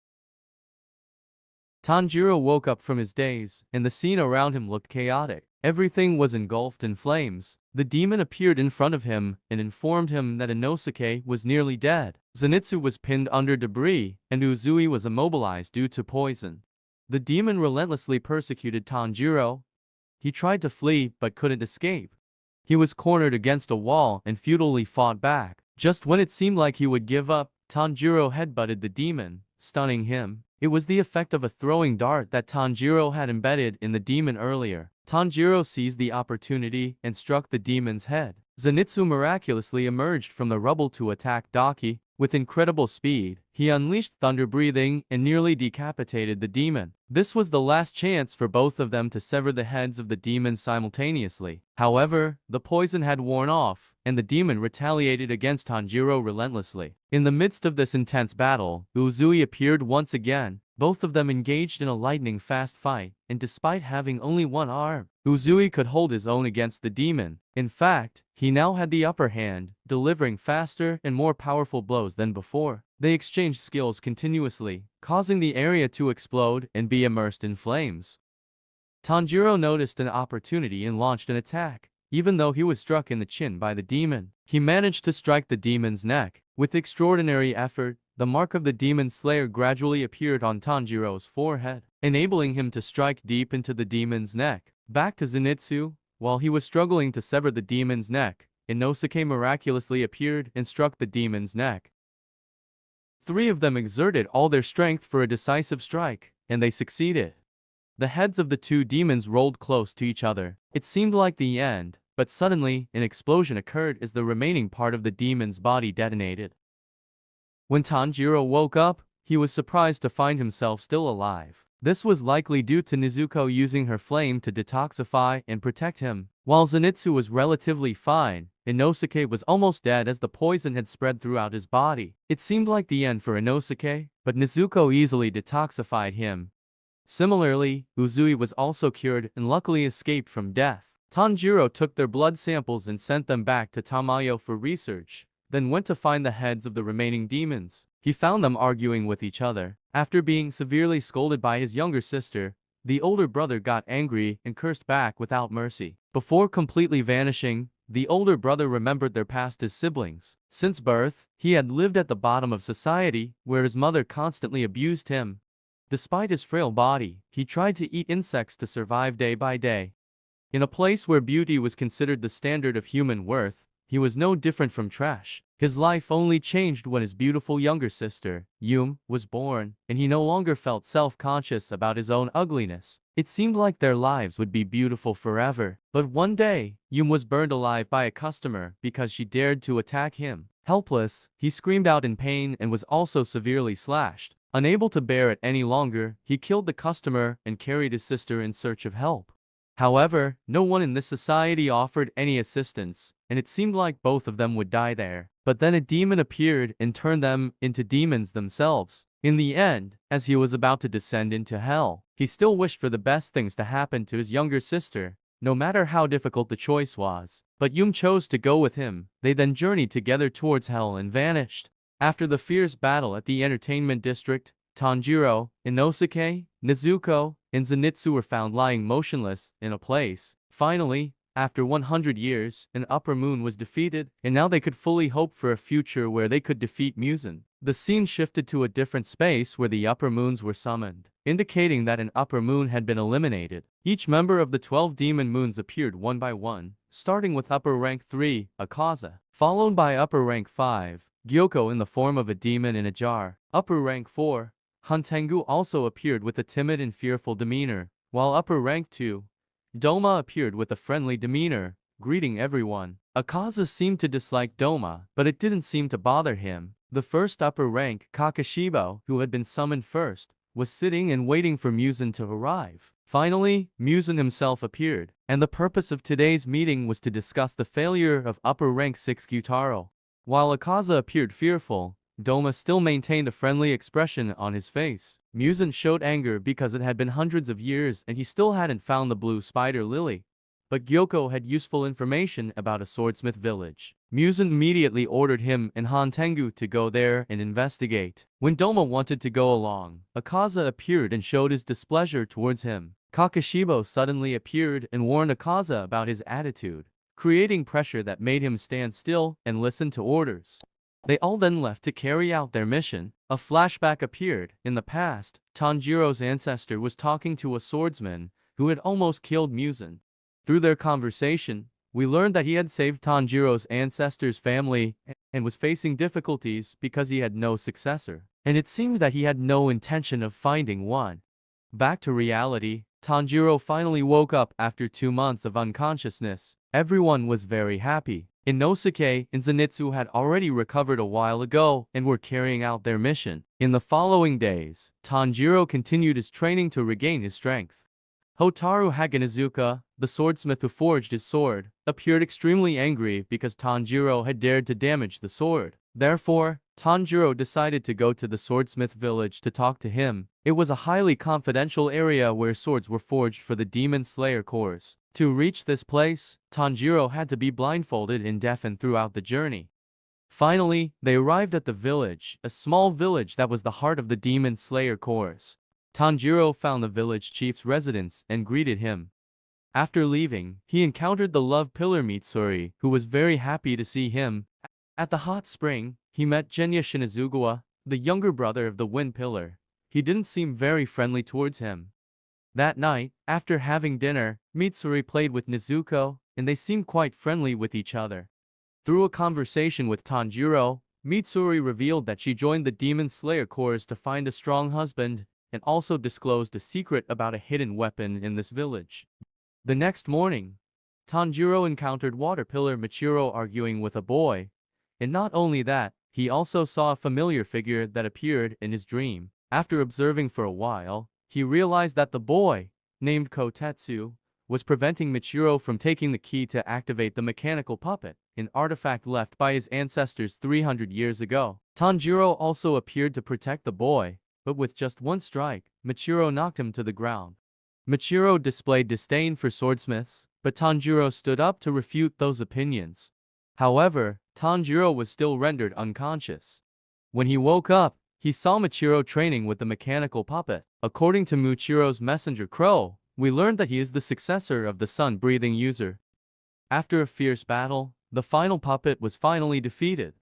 Tanjiro woke up from his daze, and the scene around him looked chaotic. Everything was engulfed in flames. The demon appeared in front of him and informed him that Inosuke was nearly dead. Zenitsu was pinned under debris, and Uzui was immobilized due to poison. The demon relentlessly persecuted Tanjiro. He tried to flee but couldn't escape. He was cornered against a wall and futilely fought back. Just when it seemed like he would give up, Tanjiro headbutted the demon, stunning him. It was the effect of a throwing dart that Tanjiro had embedded in the demon earlier. Tanjiro seized the opportunity and struck the demon's head. Zenitsu miraculously emerged from the rubble to attack Daki. With incredible speed, he unleashed thunder breathing and nearly decapitated the demon. This was the last chance for both of them to sever the heads of the demons simultaneously. However, the poison had worn off, and the demon retaliated against Tanjiro relentlessly. In the midst of this intense battle, Uzui appeared once again. Both of them engaged in a lightning-fast fight, and despite having only one arm, Uzui could hold his own against the demon. In fact, he now had the upper hand, delivering faster and more powerful blows than before. They exchanged skills continuously, causing the area to explode and be immersed in flames. Tanjiro noticed an opportunity and launched an attack. Even though he was struck in the chin by the demon, he managed to strike the demon's neck. With extraordinary effort, the mark of the demon slayer gradually appeared on Tanjiro's forehead, enabling him to strike deep into the demon's neck. Back to Zenitsu, while he was struggling to sever the demon's neck, Inosuke miraculously appeared and struck the demon's neck. Three of them exerted all their strength for a decisive strike, and they succeeded. The heads of the two demons rolled close to each other. It seemed like the end, but suddenly, an explosion occurred as the remaining part of the demon's body detonated. When Tanjiro woke up, he was surprised to find himself still alive. This was likely due to Nezuko using her flame to detoxify and protect him. While Zenitsu was relatively fine, Inosuke was almost dead as the poison had spread throughout his body. It seemed like the end for Inosuke, but Nezuko easily detoxified him. Similarly, Uzui was also cured and luckily escaped from death. Tanjiro took their blood samples and sent them back to Tamayo for research, then went to find the heads of the remaining demons. He found them arguing with each other. After being severely scolded by his younger sister, the older brother got angry and cursed back without mercy. Before completely vanishing, the older brother remembered their past as siblings. Since birth, he had lived at the bottom of society, where his mother constantly abused him. Despite his frail body, he tried to eat insects to survive day by day. In a place where beauty was considered the standard of human worth, he was no different from trash. His life only changed when his beautiful younger sister, Yum, was born, and he no longer felt self-conscious about his own ugliness. It seemed like their lives would be beautiful forever. But one day, Yum was burned alive by a customer because she dared to attack him. Helpless, he screamed out in pain and was also severely slashed. Unable to bear it any longer, he killed the customer and carried his sister in search of help. However, no one in this society offered any assistance, and it seemed like both of them would die there. But then a demon appeared and turned them into demons themselves. In the end, as he was about to descend into hell, he still wished for the best things to happen to his younger sister, no matter how difficult the choice was. But Yum chose to go with him. They then journeyed together towards hell and vanished. After the fierce battle at the entertainment district, Tanjiro, Inosuke, Nezuko, and Zenitsu were found lying motionless in a place. Finally, after 100 years, an upper moon was defeated, and now they could fully hope for a future where they could defeat Muzan. The scene shifted to a different space where the upper moons were summoned, indicating that an upper moon had been eliminated. Each member of the 12 demon moons appeared one by one, starting with upper rank 3, Akaza, followed by upper rank 5, Gyoko in the form of a demon in a jar. Upper rank 4, Huntengu also appeared with a timid and fearful demeanor, while upper rank 2, Doma appeared with a friendly demeanor, greeting everyone. Akaza seemed to dislike Doma, but it didn't seem to bother him. The first upper rank, Kakashibo, who had been summoned first, was sitting and waiting for Muzan to arrive. Finally, Muzan himself appeared, and the purpose of today's meeting was to discuss the failure of upper rank 6 Gyutaro. While Akaza appeared fearful, Doma still maintained a friendly expression on his face. Muzan showed anger because it had been hundreds of years and he still hadn't found the blue spider lily. But Gyoko had useful information about a swordsmith village. Muzan immediately ordered him and Hantengu to go there and investigate. When Doma wanted to go along, Akaza appeared and showed his displeasure towards him. Kakashibo suddenly appeared and warned Akaza about his attitude, creating pressure that made him stand still and listen to orders. They all then left to carry out their mission. A flashback appeared. In the past, Tanjiro's ancestor was talking to a swordsman who had almost killed Muzan. Through their conversation, we learned that he had saved Tanjiro's ancestor's family and was facing difficulties because he had no successor. And it seemed that he had no intention of finding one. Back to reality, Tanjiro finally woke up after 2 months of unconsciousness. Everyone was very happy. Inosuke and Zenitsu had already recovered a while ago and were carrying out their mission. In the following days, Tanjiro continued his training to regain his strength. Hotaru Haganazuka, the swordsmith who forged his sword, appeared extremely angry because Tanjiro had dared to damage the sword. Therefore, Tanjiro decided to go to the swordsmith village to talk to him. It was a highly confidential area where swords were forged for the Demon Slayer Corps. To reach this place, Tanjiro had to be blindfolded and deafened throughout the journey. Finally, they arrived at the village, a small village that was the heart of the Demon Slayer Corps. Tanjiro found the village chief's residence and greeted him. After leaving, he encountered the love pillar Mitsuri, who was very happy to see him. At the hot spring, he met Genya Shinazugawa, the younger brother of the wind pillar. He didn't seem very friendly towards him. That night, after having dinner, Mitsuri played with Nezuko, and they seemed quite friendly with each other. Through a conversation with Tanjiro, Mitsuri revealed that she joined the Demon Slayer Corps to find a strong husband, and also disclosed a secret about a hidden weapon in this village. The next morning, Tanjiro encountered water pillar Michiro arguing with a boy, and not only that, he also saw a familiar figure that appeared in his dream. After observing for a while, he realized that the boy, named Kotetsu, was preventing Michiro from taking the key to activate the mechanical puppet, an artifact left by his ancestors 300 years ago. Tanjiro also appeared to protect the boy, but with just one strike, Michiro knocked him to the ground. Michiro displayed disdain for swordsmiths, but Tanjiro stood up to refute those opinions. However, Tanjiro was still rendered unconscious. When he woke up, he saw Michiro training with the mechanical puppet. According to Michiro's messenger Crow, we learned that he is the successor of the sun-breathing user. After a fierce battle, the final puppet was finally defeated.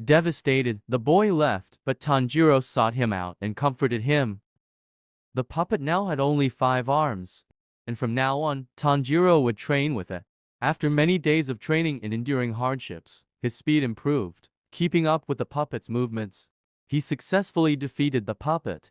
Devastated, the boy left, but Tanjiro sought him out and comforted him. The puppet now had only 5 arms, and from now on, Tanjiro would train with it. After many days of training and enduring hardships, his speed improved, keeping up with the puppet's movements. He successfully defeated the puppet.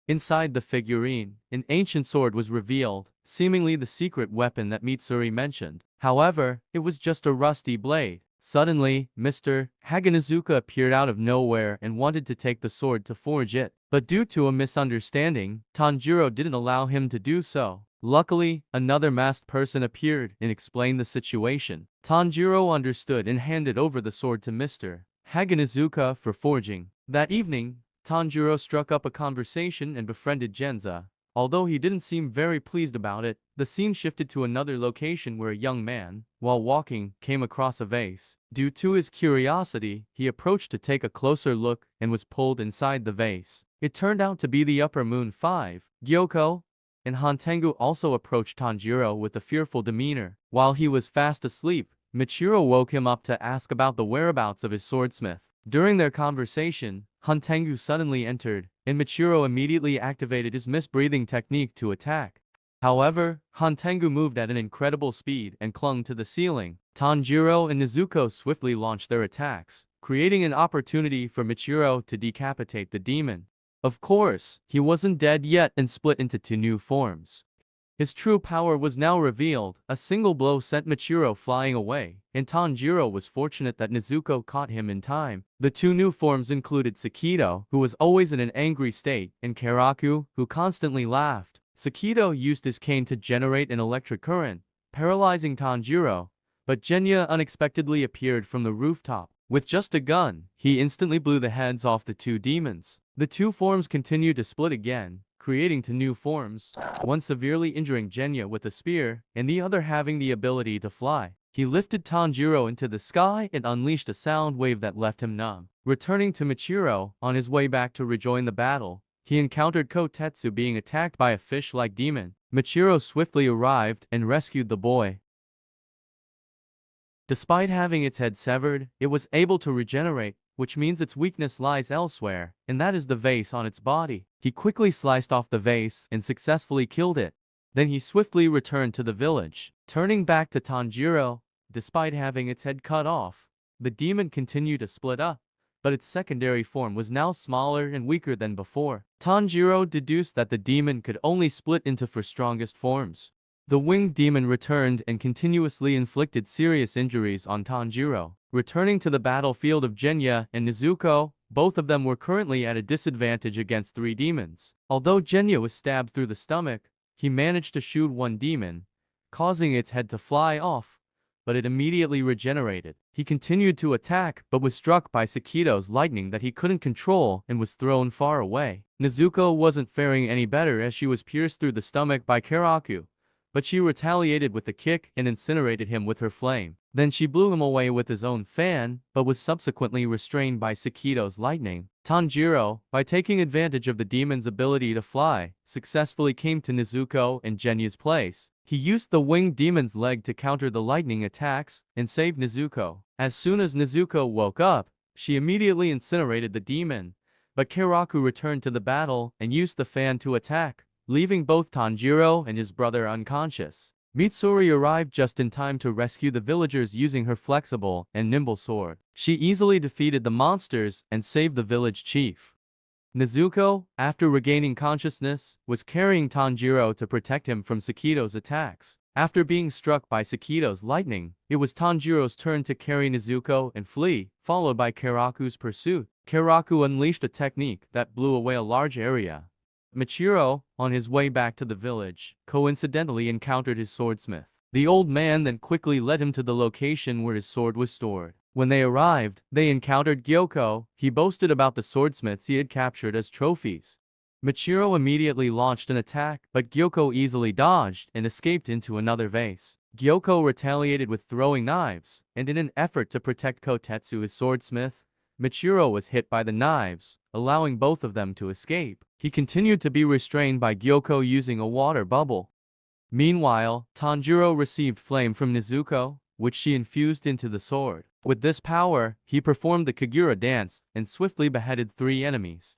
Inside the figurine, an ancient sword was revealed, seemingly the secret weapon that Mitsuri mentioned. However, it was just a rusty blade. Suddenly, Mr. Haganazuka appeared out of nowhere and wanted to take the sword to forge it. But due to a misunderstanding, Tanjiro didn't allow him to do so. Luckily, another masked person appeared and explained the situation. Tanjiro understood and handed over the sword to Mr. Haganazuka for forging. That evening, Tanjiro struck up a conversation and befriended Genza. Although he didn't seem very pleased about it, the scene shifted to another location where a young man, while walking, came across a vase. Due to his curiosity, he approached to take a closer look and was pulled inside the vase. It turned out to be the Upper Moon 5, Gyoko, and Hantengu also approached Tanjiro with a fearful demeanor. While he was fast asleep, Michiro woke him up to ask about the whereabouts of his swordsmith. During their conversation, Hantengu suddenly entered, and Michiro immediately activated his mist-breathing technique to attack. However, Hantengu moved at an incredible speed and clung to the ceiling. Tanjiro and Nezuko swiftly launched their attacks, creating an opportunity for Michiro to decapitate the demon. Of course, he wasn't dead yet and split into 2 new forms. His true power was now revealed. A single blow sent Michiro flying away, and Tanjiro was fortunate that Nezuko caught him in time. The 2 new forms included Sakito, who was always in an angry state, and Karaku, who constantly laughed. Sakito used his cane to generate an electric current, paralyzing Tanjiro, but Genya unexpectedly appeared from the rooftop. With just a gun, he instantly blew the heads off the 2 demons. The 2 forms continued to split again, creating 2 new forms, one severely injuring Genya with a spear, and the other having the ability to fly. He lifted Tanjiro into the sky and unleashed a sound wave that left him numb. Returning to Michiro, on his way back to rejoin the battle, he encountered Kotetsu being attacked by a fish-like demon. Michiro swiftly arrived and rescued the boy. Despite having its head severed, it was able to regenerate, which means its weakness lies elsewhere, and that is the vase on its body. He quickly sliced off the vase and successfully killed it. Then he swiftly returned to the village. Turning back to Tanjiro, despite having its head cut off, the demon continued to split up, but its secondary form was now smaller and weaker than before. Tanjiro deduced that the demon could only split into 4 strongest forms. The winged demon returned and continuously inflicted serious injuries on Tanjiro. Returning to the battlefield of Genya and Nezuko, both of them were currently at a disadvantage against 3 demons. Although Genya was stabbed through the stomach, he managed to shoot 1 demon, causing its head to fly off, but it immediately regenerated. He continued to attack, but was struck by Sakito's lightning that he couldn't control and was thrown far away. Nezuko wasn't faring any better as she was pierced through the stomach by Karaku, but she retaliated with a kick and incinerated him with her flame. Then she blew him away with his own fan, but was subsequently restrained by Sakito's lightning. Tanjiro, by taking advantage of the demon's ability to fly, successfully came to Nezuko and Genya's place. He used the winged demon's leg to counter the lightning attacks and saved Nezuko. As soon as Nezuko woke up, she immediately incinerated the demon, but Karaku returned to the battle and used the fan to attack, leaving both Tanjiro and his brother unconscious. Mitsuri arrived just in time to rescue the villagers using her flexible and nimble sword. She easily defeated the monsters and saved the village chief. Nezuko, after regaining consciousness, was carrying Tanjiro to protect him from Sakito's attacks. After being struck by Sakito's lightning, it was Tanjiro's turn to carry Nezuko and flee, followed by Karaku's pursuit. Karaku unleashed a technique that blew away a large area, Michiro, on his way back to the village, coincidentally encountered his swordsmith. The old man then quickly led him to the location where his sword was stored. When they arrived, they encountered Gyoko. He boasted about the swordsmiths he had captured as trophies. Michiro immediately launched an attack, but Gyoko easily dodged and escaped into another vase. Gyoko retaliated with throwing knives, and in an effort to protect Kotetsu, his swordsmith, Michiro was hit by the knives, allowing both of them to escape. He continued to be restrained by Gyoko using a water bubble. Meanwhile, Tanjiro received flame from Nezuko, which she infused into the sword. With this power, he performed the Kagura dance and swiftly beheaded 3 enemies.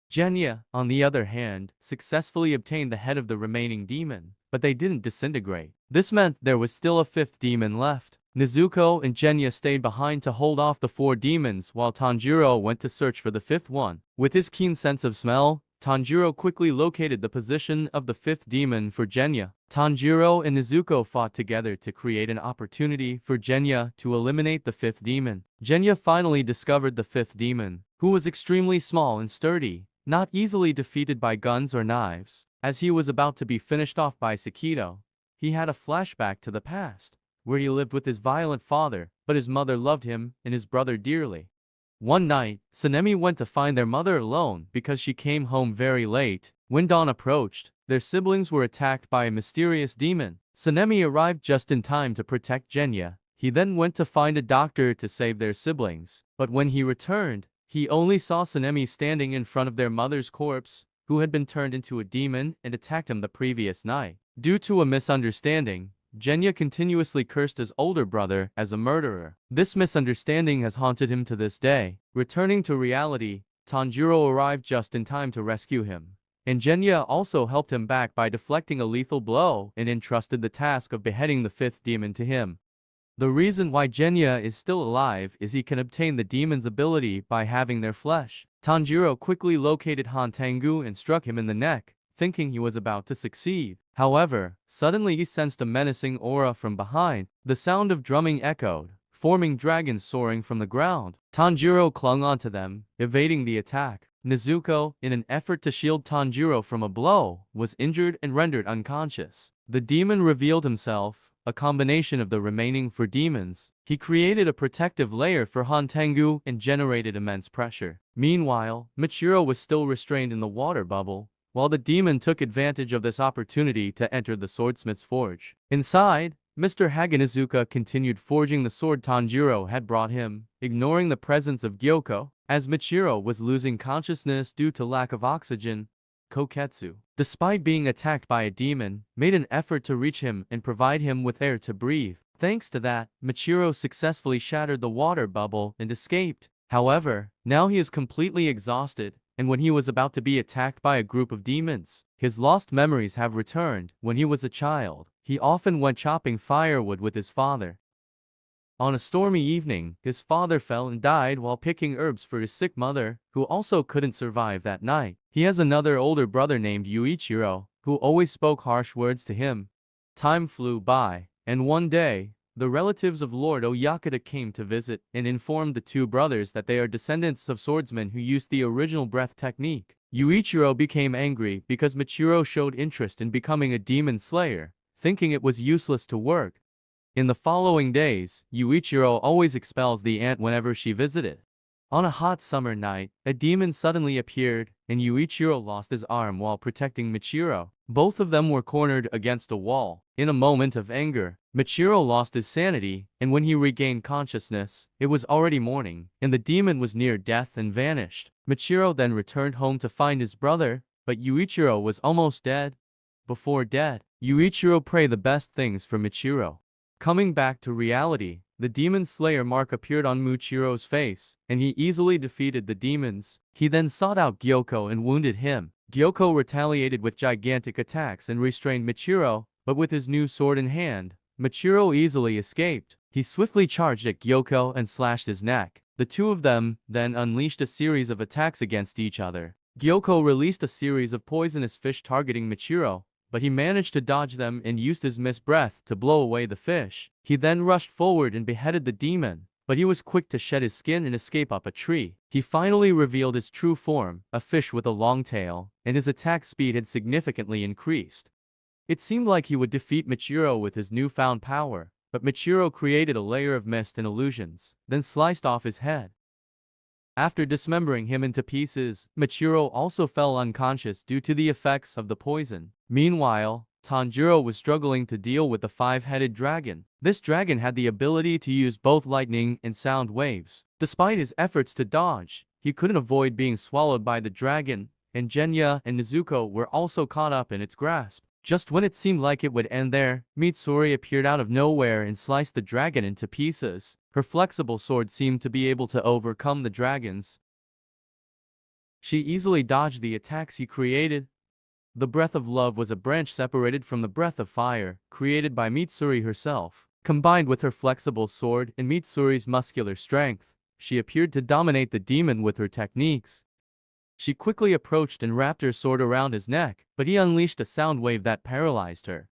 Genya, on the other hand, successfully obtained the head of the remaining demon, but they didn't disintegrate. This meant there was still a 5th demon left. Nezuko and Genya stayed behind to hold off the 4 demons while Tanjiro went to search for the 5th one. With his keen sense of smell, Tanjiro quickly located the position of the 5th demon for Genya. Tanjiro and Nezuko fought together to create an opportunity for Genya to eliminate the 5th demon. Genya finally discovered the 5th demon, who was extremely small and sturdy, not easily defeated by guns or knives. As he was about to be finished off by Sakito, he had a flashback to the past, where he lived with his violent father, but his mother loved him and his brother dearly. One night, Sanemi went to find their mother alone because she came home very late. When dawn approached, their siblings were attacked by a mysterious demon. Sanemi arrived just in time to protect Genya. He then went to find a doctor to save their siblings, but when he returned, he only saw Sanemi standing in front of their mother's corpse, who had been turned into a demon and attacked him the previous night. Due to a misunderstanding, Genya continuously cursed his older brother as a murderer. This misunderstanding has haunted him to this day. Returning to reality, Tanjiro arrived just in time to rescue him. And Genya also helped him back by deflecting a lethal blow and entrusted the task of beheading the 5th demon to him. The reason why Genya is still alive is he can obtain the demon's ability by having their flesh. Tanjiro quickly located Hantengu and struck him in the neck, thinking he was about to succeed. However, suddenly he sensed a menacing aura from behind. The sound of drumming echoed, forming dragons soaring from the ground. Tanjiro clung onto them, evading the attack. Nezuko, in an effort to shield Tanjiro from a blow, was injured and rendered unconscious. The demon revealed himself, a combination of the remaining 4 demons. He created a protective layer for Hantengu and generated immense pressure. Meanwhile, Michiro was still restrained in the water bubble, while the demon took advantage of this opportunity to enter the swordsmith's forge. Inside, Mr. Hagenizuka continued forging the sword Tanjiro had brought him, ignoring the presence of Gyoko. As Michiro was losing consciousness due to lack of oxygen, Koketsu, despite being attacked by a demon, made an effort to reach him and provide him with air to breathe. Thanks to that, Michiro successfully shattered the water bubble and escaped. However, now he is completely exhausted, and when he was about to be attacked by a group of demons, his lost memories have returned. When he was a child, he often went chopping firewood with his father. On a stormy evening, his father fell and died while picking herbs for his sick mother, who also couldn't survive that night. He has another older brother named Yuichiro, who always spoke harsh words to him. Time flew by, and one day, the relatives of Lord Oyakata came to visit and informed the 2 brothers that they are descendants of swordsmen who used the original breath technique. Yuichiro became angry because Michiro showed interest in becoming a demon slayer, thinking it was useless to work. In the following days, Yuichiro always expels the aunt whenever she visited. On a hot summer night, a demon suddenly appeared, and Yuichiro lost his arm while protecting Michiro. Both of them were cornered against a wall. In a moment of anger, Michiro lost his sanity, and when he regained consciousness, it was already morning, and the demon was near death and vanished. Michiro then returned home to find his brother, but Yuichiro was almost dead. Before death, Yuichiro prayed the best things for Michiro. Coming back to reality, the demon slayer mark appeared on Michiro's face, and he easily defeated the demons. He then sought out Gyoko and wounded him. Gyoko retaliated with gigantic attacks and restrained Michiro, but with his new sword in hand, Michiro easily escaped. He swiftly charged at Gyoko and slashed his neck. The 2 of them then unleashed a series of attacks against each other. Gyoko released a series of poisonous fish targeting Michiro, but he managed to dodge them and used his mist breath to blow away the fish. He then rushed forward and beheaded the demon, but he was quick to shed his skin and escape up a tree. He finally revealed his true form, a fish with a long tail, and his attack speed had significantly increased. It seemed like he would defeat Michiro with his newfound power, but Michiro created a layer of mist and illusions, then sliced off his head. After dismembering him into pieces, Michiro also fell unconscious due to the effects of the poison. Meanwhile, Tanjiro was struggling to deal with the five-headed dragon. This dragon had the ability to use both lightning and sound waves. Despite his efforts to dodge, he couldn't avoid being swallowed by the dragon, and Genya and Nezuko were also caught up in its grasp. Just when it seemed like it would end there, Mitsuri appeared out of nowhere and sliced the dragon into pieces. Her flexible sword seemed to be able to overcome the dragons. She easily dodged the attacks he created. The breath of love was a branch separated from the breath of fire, created by Mitsuri herself. Combined with her flexible sword and Mitsuri's muscular strength, she appeared to dominate the demon with her techniques. She quickly approached and wrapped her sword around his neck, but he unleashed a sound wave that paralyzed her.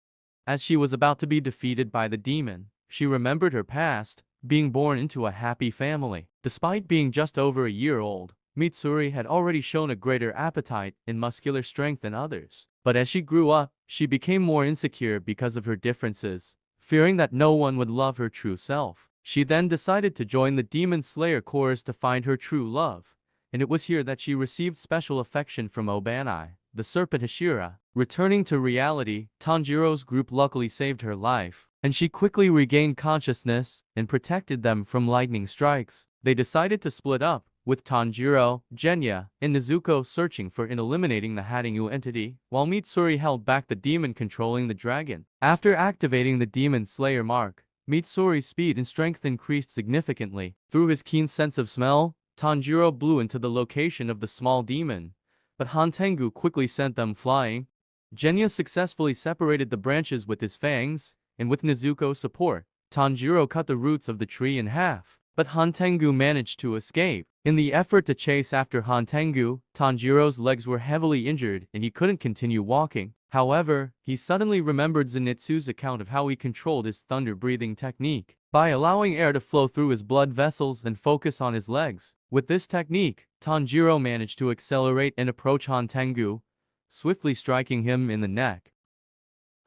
As she was about to be defeated by the demon, she remembered her past, being born into a happy family. Despite being just over a year old, Mitsuri had already shown a greater appetite and muscular strength than others. But as she grew up, she became more insecure because of her differences, fearing that no one would love her true self. She then decided to join the Demon Slayer Chorus to find her true love. And it was here that she received special affection from Obanai, the serpent Hashira. Returning to reality, Tanjiro's group luckily saved her life, and she quickly regained consciousness and protected them from lightning strikes. They decided to split up, with Tanjiro, Genya, and Nezuko searching for and eliminating the Hatingu entity, while Mitsuri held back the demon controlling the dragon. After activating the Demon Slayer mark, Mitsuri's speed and strength increased significantly. Through his keen sense of smell, Tanjiro blew into the location of the small demon, but Hantengu quickly sent them flying. Genya successfully separated the branches with his fangs, and with Nezuko's support, Tanjiro cut the roots of the tree in half, but Hantengu managed to escape. In the effort to chase after Hantengu, Tanjiro's legs were heavily injured and he couldn't continue walking. However, he suddenly remembered Zenitsu's account of how he controlled his thunder-breathing technique by allowing air to flow through his blood vessels and focus on his legs. With this technique, Tanjiro managed to accelerate and approach Hantengu, swiftly striking him in the neck.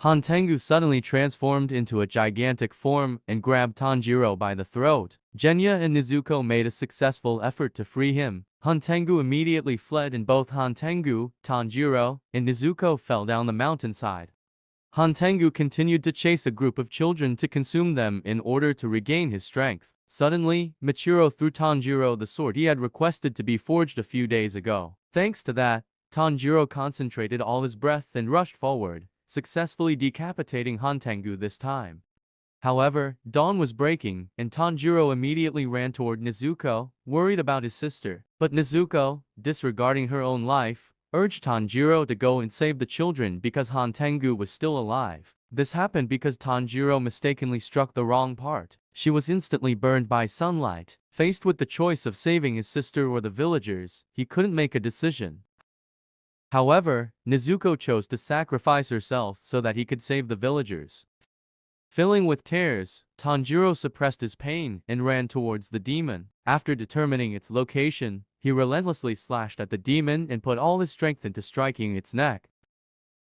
Hantengu suddenly transformed into a gigantic form and grabbed Tanjiro by the throat. Genya and Nezuko made a successful effort to free him. Hantengu immediately fled and both Hantengu, Tanjiro, and Nezuko fell down the mountainside. Hantengu continued to chase a group of children to consume them in order to regain his strength. Suddenly, Michiro threw Tanjiro the sword he had requested to be forged a few days ago. Thanks to that, Tanjiro concentrated all his breath and rushed forward, successfully decapitating Hantengu this time. However, dawn was breaking, and Tanjiro immediately ran toward Nezuko, worried about his sister. But Nezuko, disregarding her own life, urged Tanjiro to go and save the children because Hantengu was still alive. This happened because Tanjiro mistakenly struck the wrong part. She was instantly burned by sunlight. Faced with the choice of saving his sister or the villagers, he couldn't make a decision. However, Nezuko chose to sacrifice herself so that he could save the villagers. Filling with tears, Tanjiro suppressed his pain and ran towards the demon. After determining its location, he relentlessly slashed at the demon and put all his strength into striking its neck.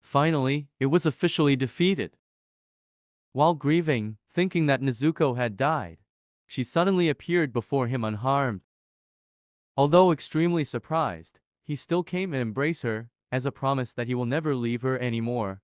Finally, it was officially defeated. While grieving, thinking that Nezuko had died, she suddenly appeared before him unharmed. Although extremely surprised, he still came and embraced her, as a promise that he will never leave her anymore.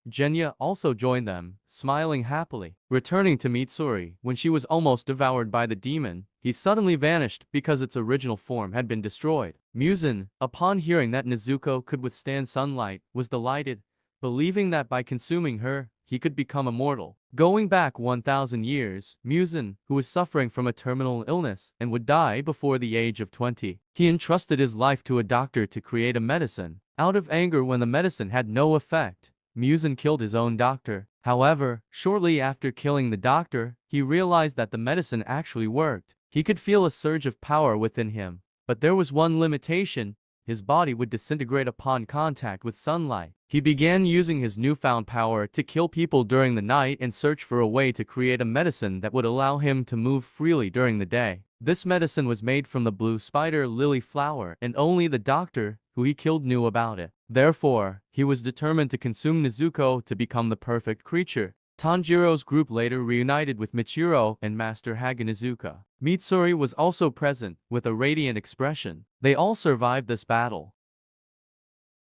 Genya also joined them, smiling happily. Returning to Mitsuri, when she was almost devoured by the demon, he suddenly vanished because its original form had been destroyed. Muzan, upon hearing that Nezuko could withstand sunlight, was delighted, believing that by consuming her, he could become immortal. Going back 1,000 years, Muzan, who was suffering from a terminal illness and would die before the age of 20, he entrusted his life to a doctor to create a medicine. Out of anger when the medicine had no effect, Muzan killed his own doctor. However, shortly after killing the doctor, he realized that the medicine actually worked. He could feel a surge of power within him, but there was one limitation. his body would disintegrate upon contact with sunlight. He began using his newfound power to kill people during the night and search for a way to create a medicine that would allow him to move freely during the day. This medicine was made from the blue spider lily flower, and only the doctor who he killed knew about it. Therefore, he was determined to consume Nezuko to become the perfect creature. Tanjiro's group later reunited with Michiro and Master Hagenizuka. Mitsuri was also present, with a radiant expression. They all survived this battle.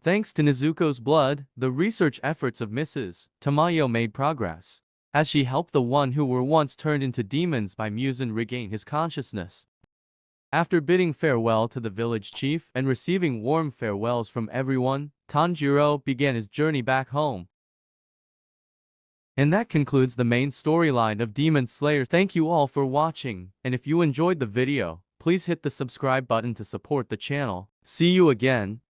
Thanks to Nezuko's blood, the research efforts of Mrs. Tamayo made progress, as she helped the one who were once turned into demons by Muzan regain his consciousness. After bidding farewell to the village chief and receiving warm farewells from everyone, Tanjiro began his journey back home. And that concludes the main storyline of Demon Slayer. Thank you all for watching, and if you enjoyed the video, please hit the subscribe button to support the channel. See you again.